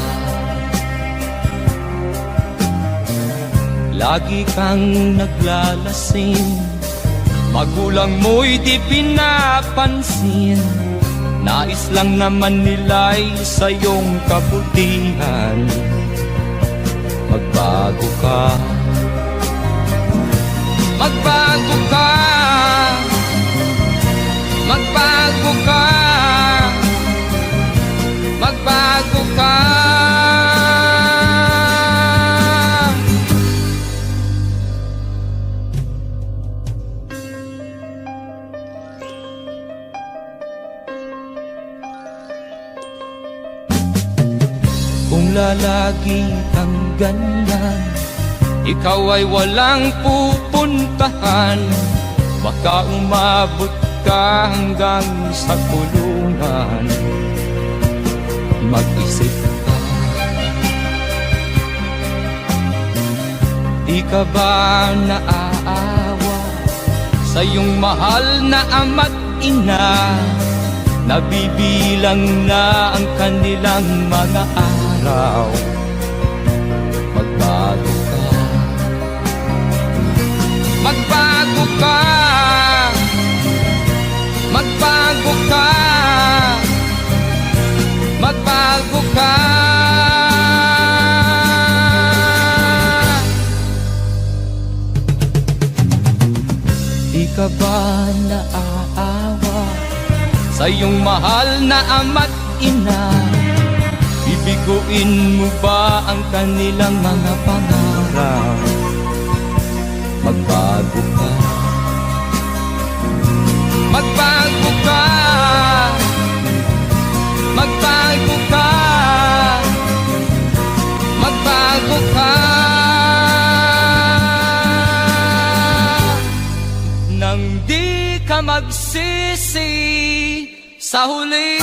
lagi kang naglalasing. Magulang mo'y di pinapansin. Nais lang naman nila'y sa iyong kabutihan. Magbago ka, magbago ka, magbago ka, magbago ka. tila lagi kang ganyan. Ikaw ay walang pupuntahan, baka umabot ka hanggang sa kulungan. Mag-isip ka, di ka ba naaawa sa iyong mahal na ama't ina? Nabibilang na ang kanilang mga araw. Magbago ka, magbago ka, magbago ka, magbago ka. Di ka ba naaawa sa iyong mahal na ama't ina? Bibiguin mo ba ang kanilang mga pangarap? Magbago ka, magbago ka, magbago ka, magbago ka. Nang di ka magsisi sa huli.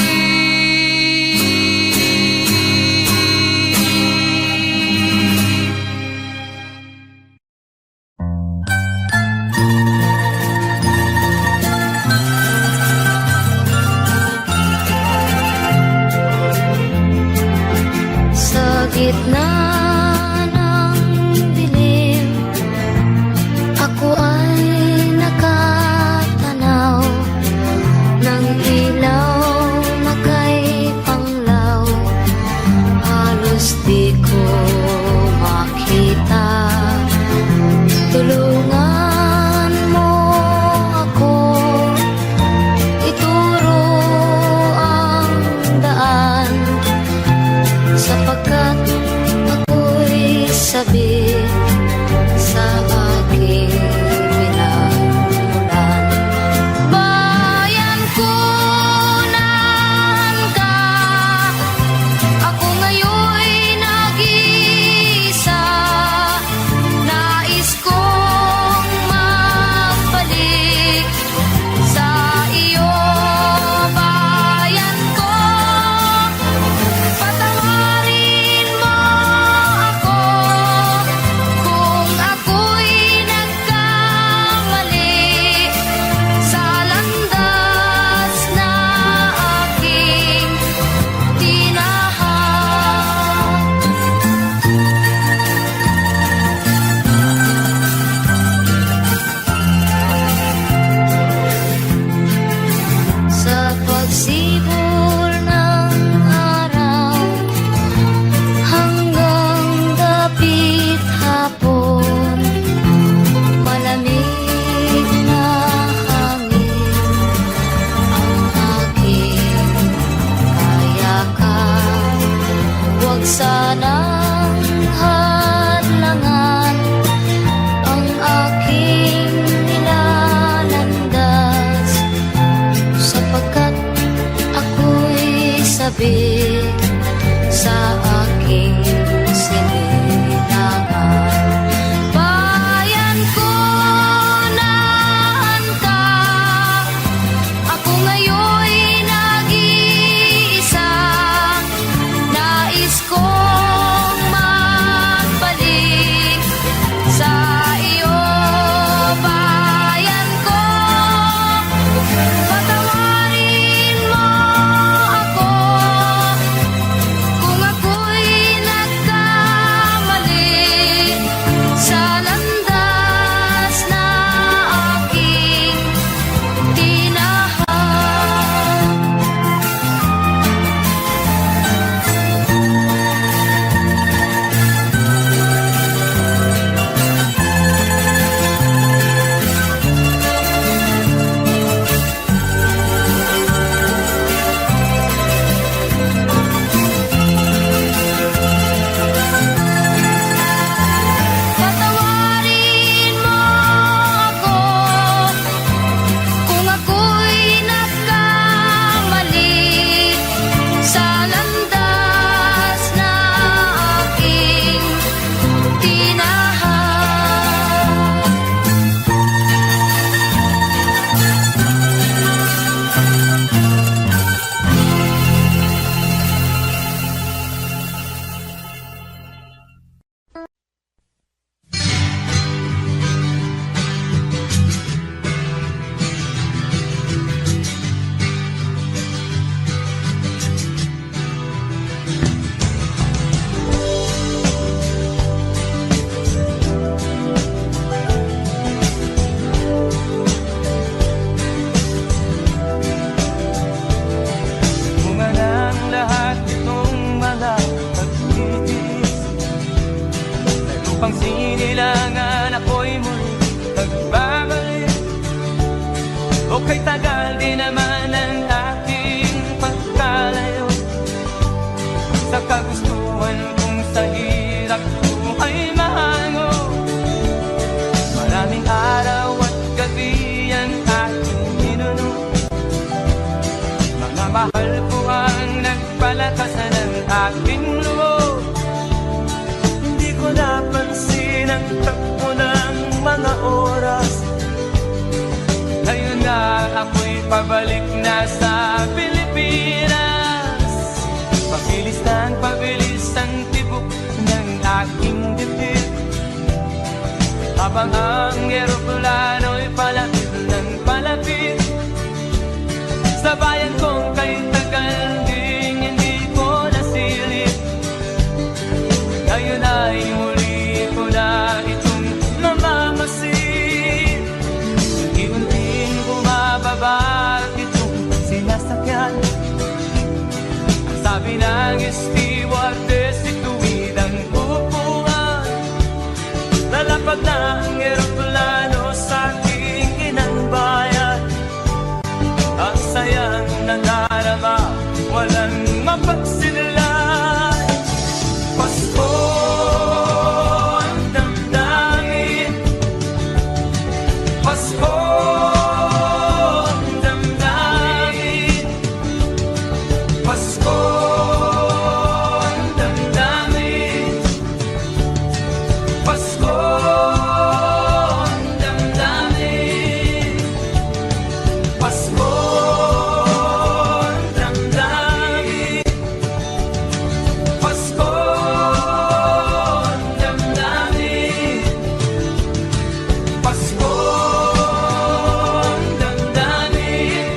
Sa gitna ng dilim, ako ay nakatanaw ng ilaw na kay panglaw. Halos di ko makita. Tulungan mo ako, ituro ang daan, sapagkat ako'y sabi sa aking pinagmulan. Bayan ko, naan ka? Ako ngayon'y nag-iisa. Nais kong magbalik sa iyo, bayan ko. Patawarin mo ako kung ako'y nagkamali sa landas na aking tinahan. Sa pagsibol ng araw hanggang dapit hapon, malamig na hangin ang aking kayakan. Huwag sanang hadlangan ang aking nilalandas, sapagkat ako'y sabik sa aking sinilangan. Bayan ko, naan ka? Ako ngayon'y nag-iisa. Nais kong magbalik sa iyo, bayan ko. Patawarin mo ako Okay, tagal din naman ang aking pagkalayo sa kagustuhan kong sa hirap buhay mahango. Maraming araw at gabi ang aking ninuno. Mga mahal ko ang nagpalakasan ng aking loob. Hindi ko napansin ang takbo ng mga oras. Ngayon na ako'y pabalik na sa Pilipinas. Pabilis ang tibok ng aking dibdib, habang ang eroplano'y palapit ng palapit sa bayan kong kay tagal ding hindi ko nasilip. Ngayon ay muli ko na itong mamamasid. Unti-unting bumababa itong sinasakyan. Ang sabi ng stewardess, ituwid ang upuan. Lalapag na ang eroplano sa aking inang bayan. Ang sayang nadarama, walang mapagsinilay. Pasko ang damdamin, Pasko ang damdamin, Pasko ang damdamin, Pasko ang damdamin, Pasko ang damdamin, Pasko ang damdamin, Pasko ang damdamin,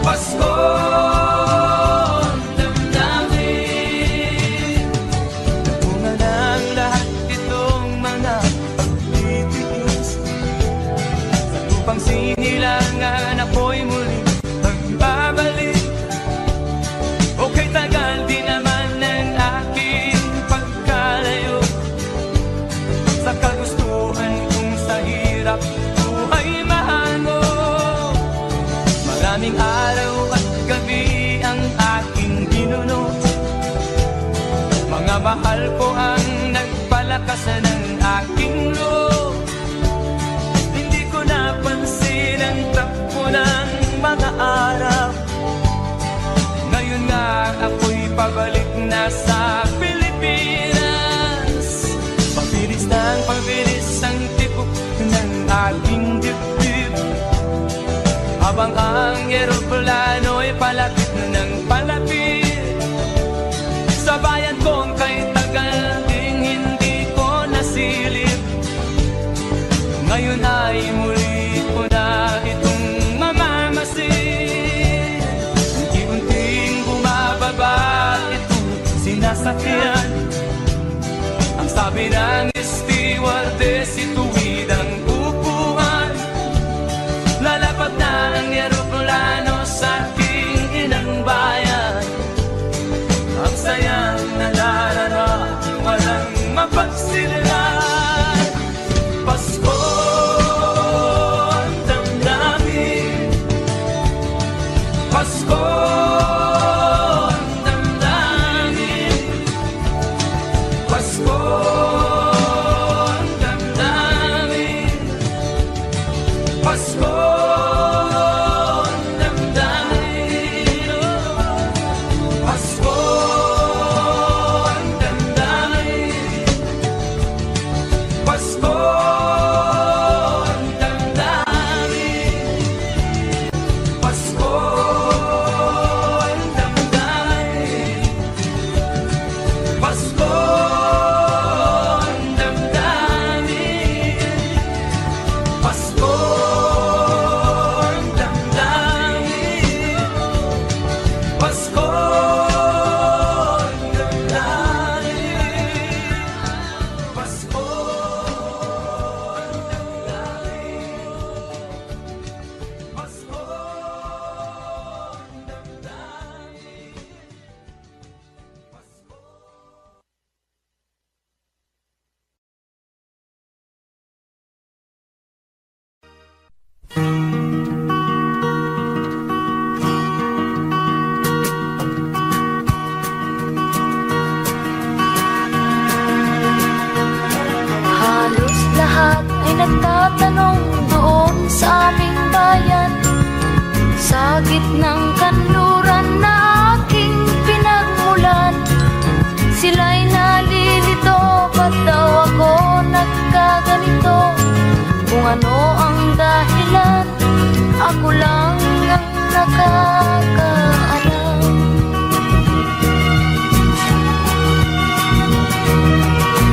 Pasko ang damdamin. Napunga ng lahat itong mga pagtitiis. Sa lupang sinilangan ako'y muli magbabalik. Okay, tagal din naman ng aking pagkalayo sa kagustuhan kong sa hirap buhay mahango. Maraming araw at gabi ang aking ginuno. Mga mahal ko ang nagpalakasan ng aking loob. Hindi ko napansin ang takbo ng mga araw. Ngayon nga ako'y pabalik na sa Pilipinas. Pabilis ang tibok ng aking dibdib, habang ang eroplano'y palapit ng palapit sa bayan kong kay tagal ding hindi ko nasilip. Ngayon ay muli ko na itong mamamasid. Unti-unting bumababa itong sinasakyan. Ang sabi ng stewardess, ituwid ang upuan. Lalapag na ang eroplano sa aking inang bayan. Ang sayang nadarama, walang mapagsinilay. Pasko ang damdamin, Pasko ang damdamin, Pasko ako lang ang nakakaalam.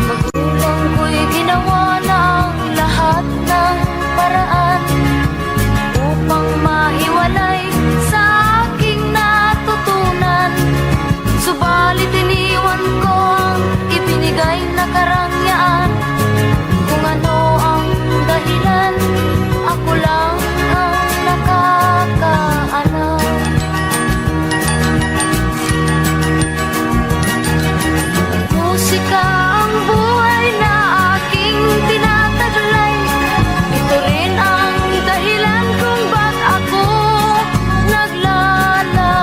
Magulang ko'y ginawa ng lahat ng paraan upang mahiwalay sa aking natutunan. Subalit iniwan ko ang ibinigay na karangyaan. Kung ano ang dahilan, ako lang ang nakakaalam. Musika ang buhay na aking tinataglay. Ito rin ang dahilan kung ba't ako naglalakbay.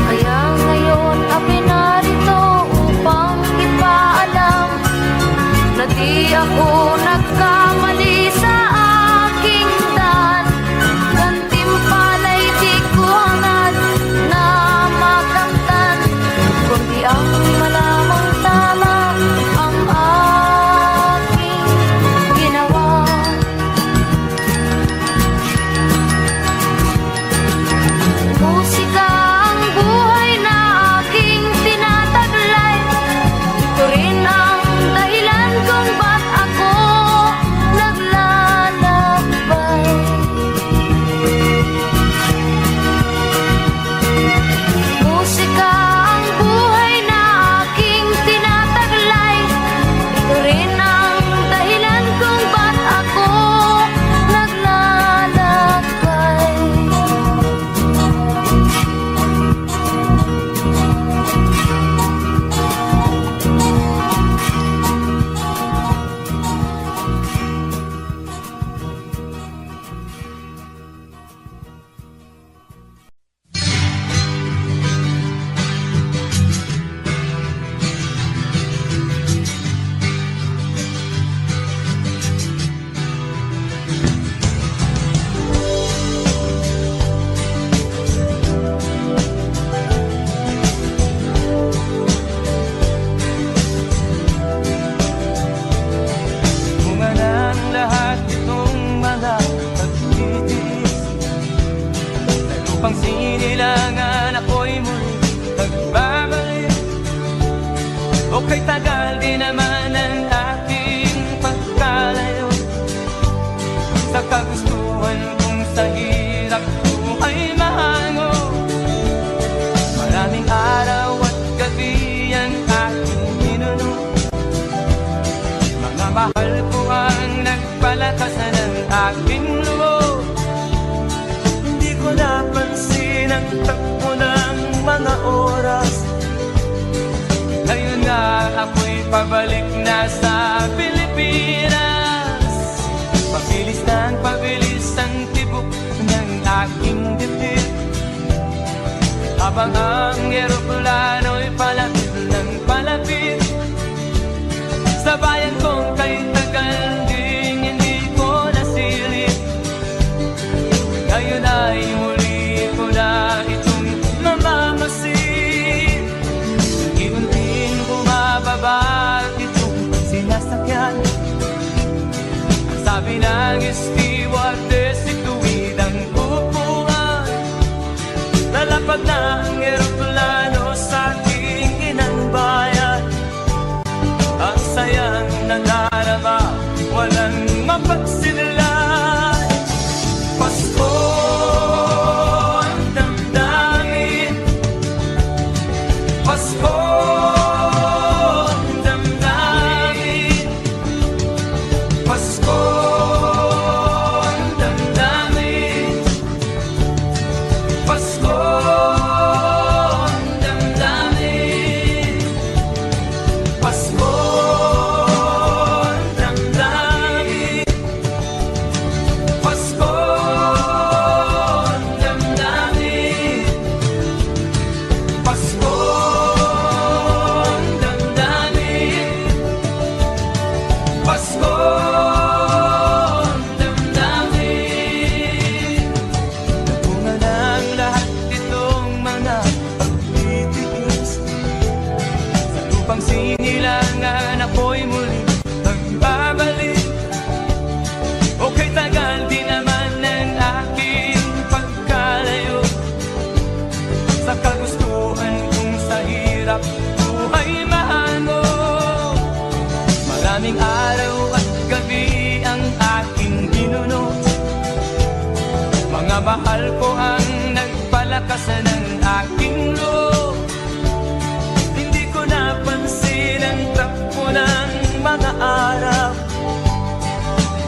Kaya ngayon ako'y narito upang ipaalam na di ako nagkamali sa aking daan. Gantimpala'y di ko hangad na makamtan, kundi ang malamang tama ang aking ginawa. Musika ang buhay na aking tinataglay. Ito rin ang dahilan kung ba't ako naglalakbay. Musika ang buhay na aking tinataglay. Ito rin ang dahilan kung ba't ako naglalakbay. Bunga ng lahat itong mga pagtitiis, na lupang sinilangan ako'y muli nagbabalik. O kay tagal din naman ang aking pagkalayo sa kagustuhan kong sa hirap buhay mahango. Maraming araw at gabi ang aking minuno. Mga mahal ko ang nagpalakasan ng aking loob. Hindi ko napansin ang takbo ng mga oras. Ngayon nga ako'y pabalik na sa Pilipinas. Pabilis ng pabilis ang tibok ng aking dibdib, habang ang eroplano'y palapit ng palapit sa bayan kong kay tagal ding hindi ko nasilip. Ngayon ay muli ko na itong mamamasid. Unti-unting bumababa itong sinasakyan. Ang sabi ng stewardess, ituwid ang upuan. Lalapag na ang eroplano sa aking inang bayan. Ang sayang nadarama, walang mapagsinilay. Pasko ang damdamin, Pasko ang damdamin, Pasko ang damdamin, Pasko ang damdamin, Pasko ang damdamin, Maraming araw at gabi ang aking ginuno. Mga mahal ko ang nagpalakas ng aking loob. Hindi ko napansin ang takbo ng mga araw.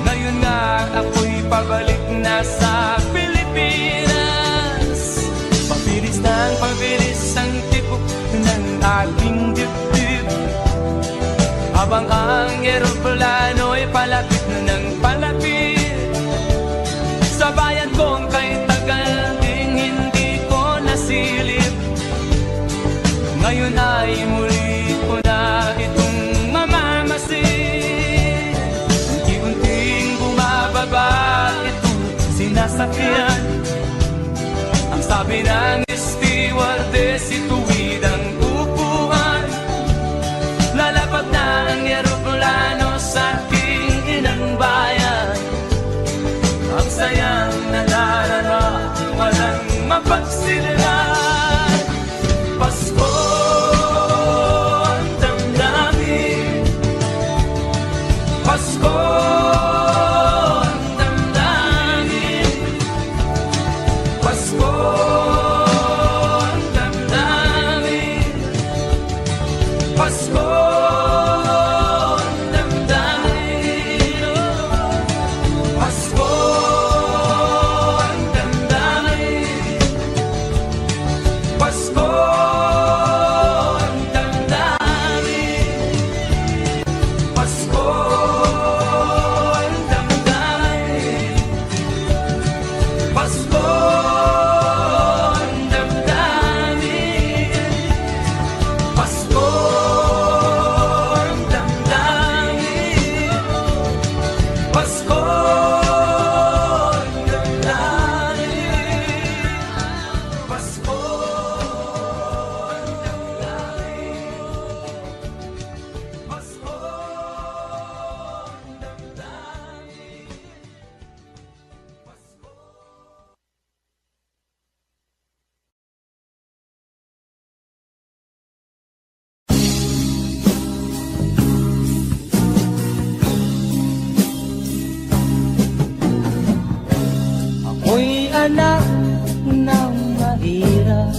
Ngayon nga ako'y pabalik na sa Pilipinas. Pabilis ng pabilis ang tibok ng aking dibdib, habang ang eroplano'y palapit ng palapit sa bayan kong kay tagal ding hindi ko nasilip. Ngayon ay muli ko na itong mamamasid. Unti-unting bumababa itong sinasakyan. Ang sabi ng stewardess, ituwid ang upuan. Lalapag na ang eroplano sa aking inang bayan. Ang sayang nalarara, walang mapagsilan. Pasko ang damdamin, Pasko ang damdamin, Pasko ang damdamin, Pasko ang damdamin, Pasko ang damdamin, Pasko ang damdamin, Pasko ang damdamin, Pasko ang damdamin, Pasko ang damdamin, Pasko ang damdamin, Pasko ang damdamin, Pasko ang Ako'y anak ng mahirap,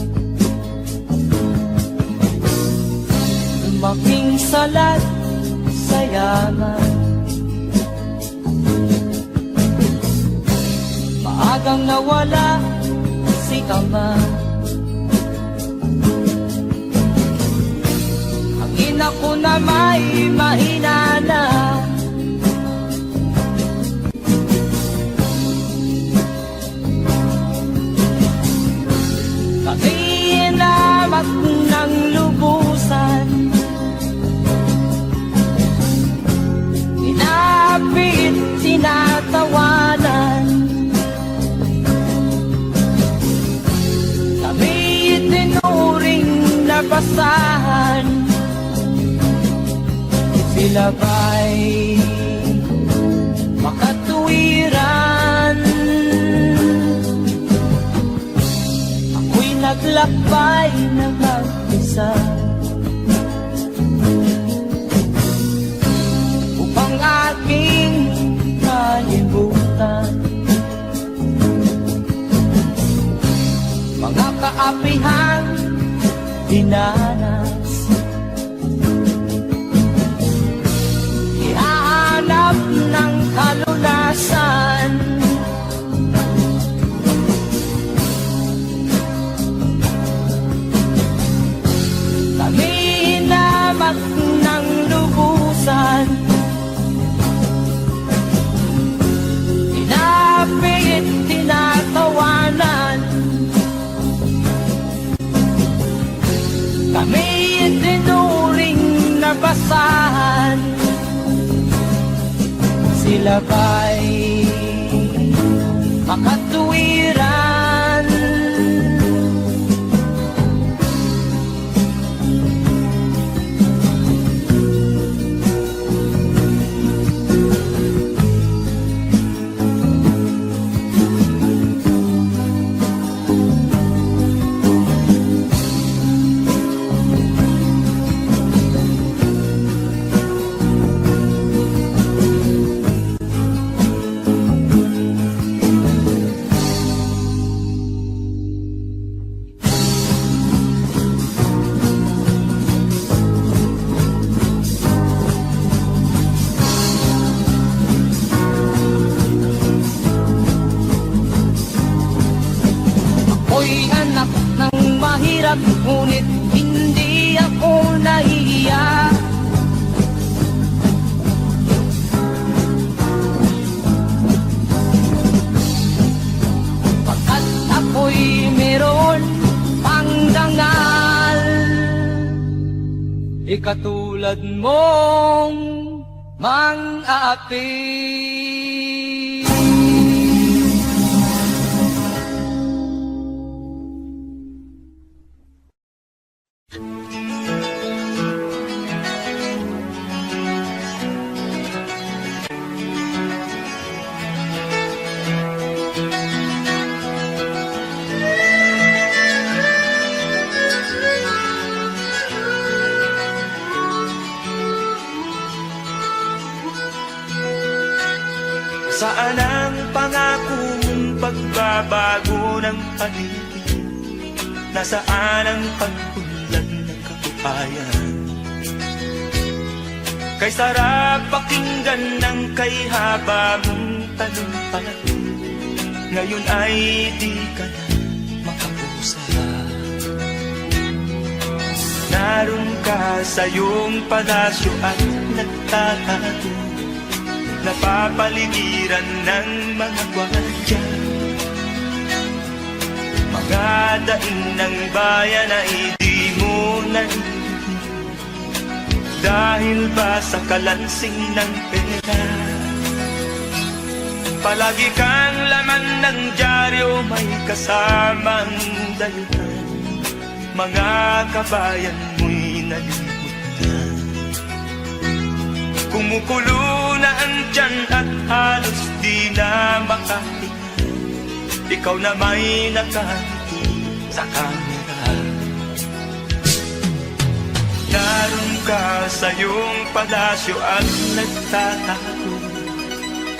lumaking salat sa yaman. Maagang nawala si ama. Ang ina ko na may mahina na. Kami inamat ng lubusan, inapit, tinatawanan. Kami itinuring na basahan. Sila ba'y makatuwiran? Ako'y naglakbay na mag-isa upang aking kalimutan mga kaapihan dinanas. Ihahanap ng kalunasan. Kami hinamak ng lubusan, inapit, tinatawanan. Kami itinuring na basahan. Sila ba'y makatuwiran? Di katulad mong mang-aapi. Saan ang pangako mong pagbabago ng paligid? Nasaan ang pagpunlan ng kabuhayan? Kay sarap pakinggan ng kay haba mong talumpati, ngayon ay di ka na makapusa. Naroon ka sa iyong palasyo at nagtatago, napapaligiran ng mga gwardiya. Mga daing ng bayan ay di mo narinig, dahil ba sa kalansing ng pera? Palagi kang laman ng dyaryo, may kasamang dayuhan. Mga kabayan mo'y nalimutan. Kumukulo na ang tiyan at halos di na makahinga, ikaw na may nakangiti sa kamera. Naroon ka sa iyong palasyo at nagtatago,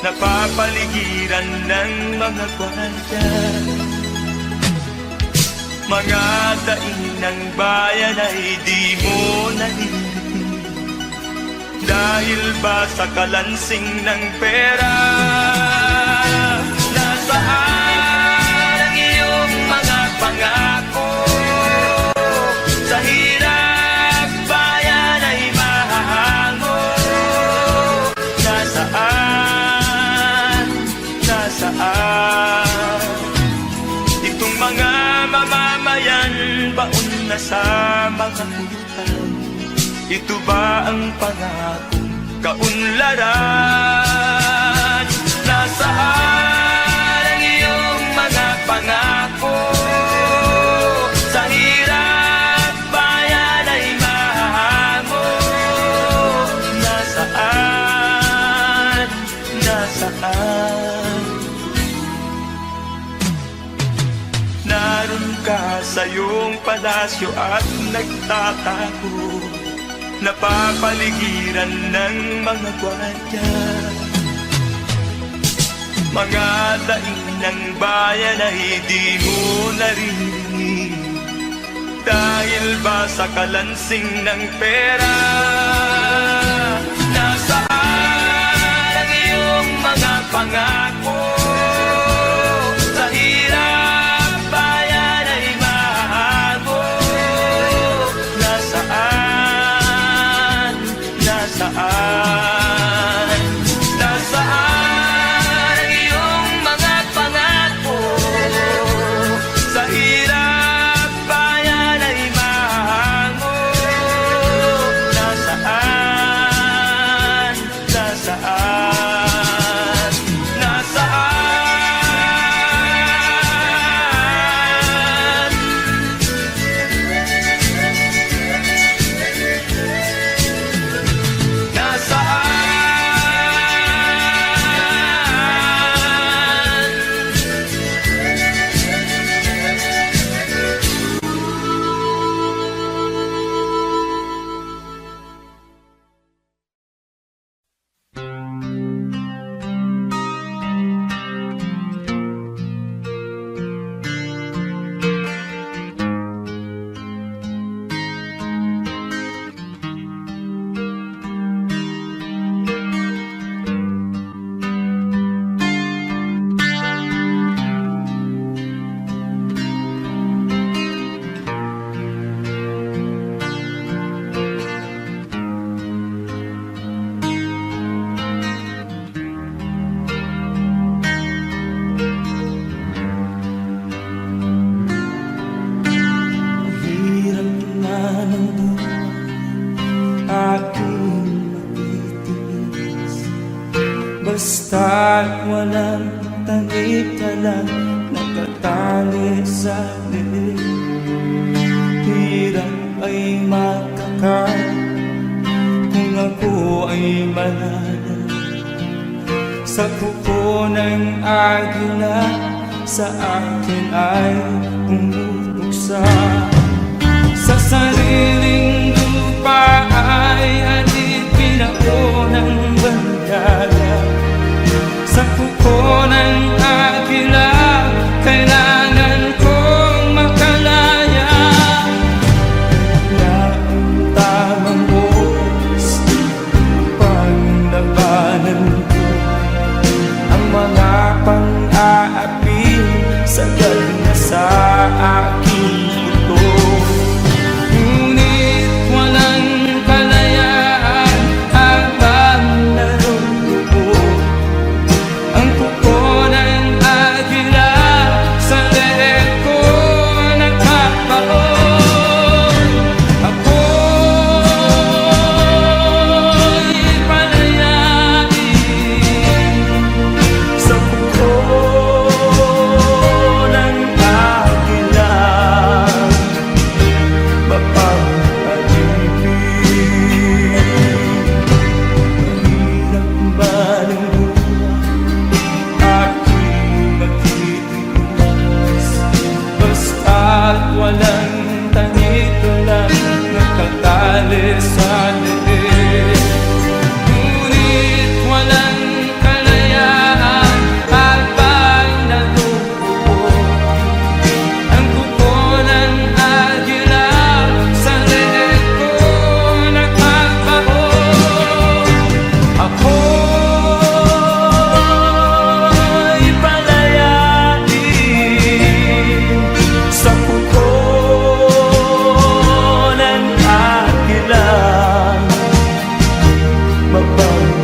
napapaligiran ng mga gwardiya. Mga daing ng bayan ay di mo narinig, dahil ba sa kalansing ng pera? Nasaan ang iyong mga pangako? Sa hirap bayan ay mahahango. Nasaan? Nasaan? Itong mga mamamayan, baon na sa mga utang. Ito ba ang pangakong kaunlaran? Nasaan ang iyong mga pangako? Sa hirap bayan ay mahahango. Nasaan? Nasaan? Naroon ka sa iyong palasyo at nagtatago, napapaligiran ng mga gwardiya. Mga daing ng bayan ay di mo narinig, dahil ba sa kalansing ng pera? Nasaan ang iyong mga pangako? Sa hirap bayan ay mahahango. Nasaan? Nasaan? Nasaan ang iyong mga pangako? Sa hirap bayan ay mahango. Nasaan? Nasaan? Nasaan? Basta't walang tanik-talang nakatali sa liig. Hirap ay makakal kung ako ay malala. Sa kuko ng agila sa akin ay umubuksa. Sa sariling lupa ay alipin ako ng bandala. Sa kuko ng agila kailangan kong makalaya. Na ang tamang oras upang labanan ko ang mga pang-aapi sagad na sa aking ito. Ngunit walang kalayaan habang naroroon ang kuko ng agila sa leeg ko nagpapaon. Ako'y palayain sa kuko ng agila, mapapalipin. Mahirap ba ng buhay aking magtitiis? Basta't walang tanik-talang nakatali sa liig. Ngunit walang kalayaan habang nadudugo ang kuko ng agila sa leeg ko nagpapaon. Ako'y palayain sa kuko ng agila, mapapalipin.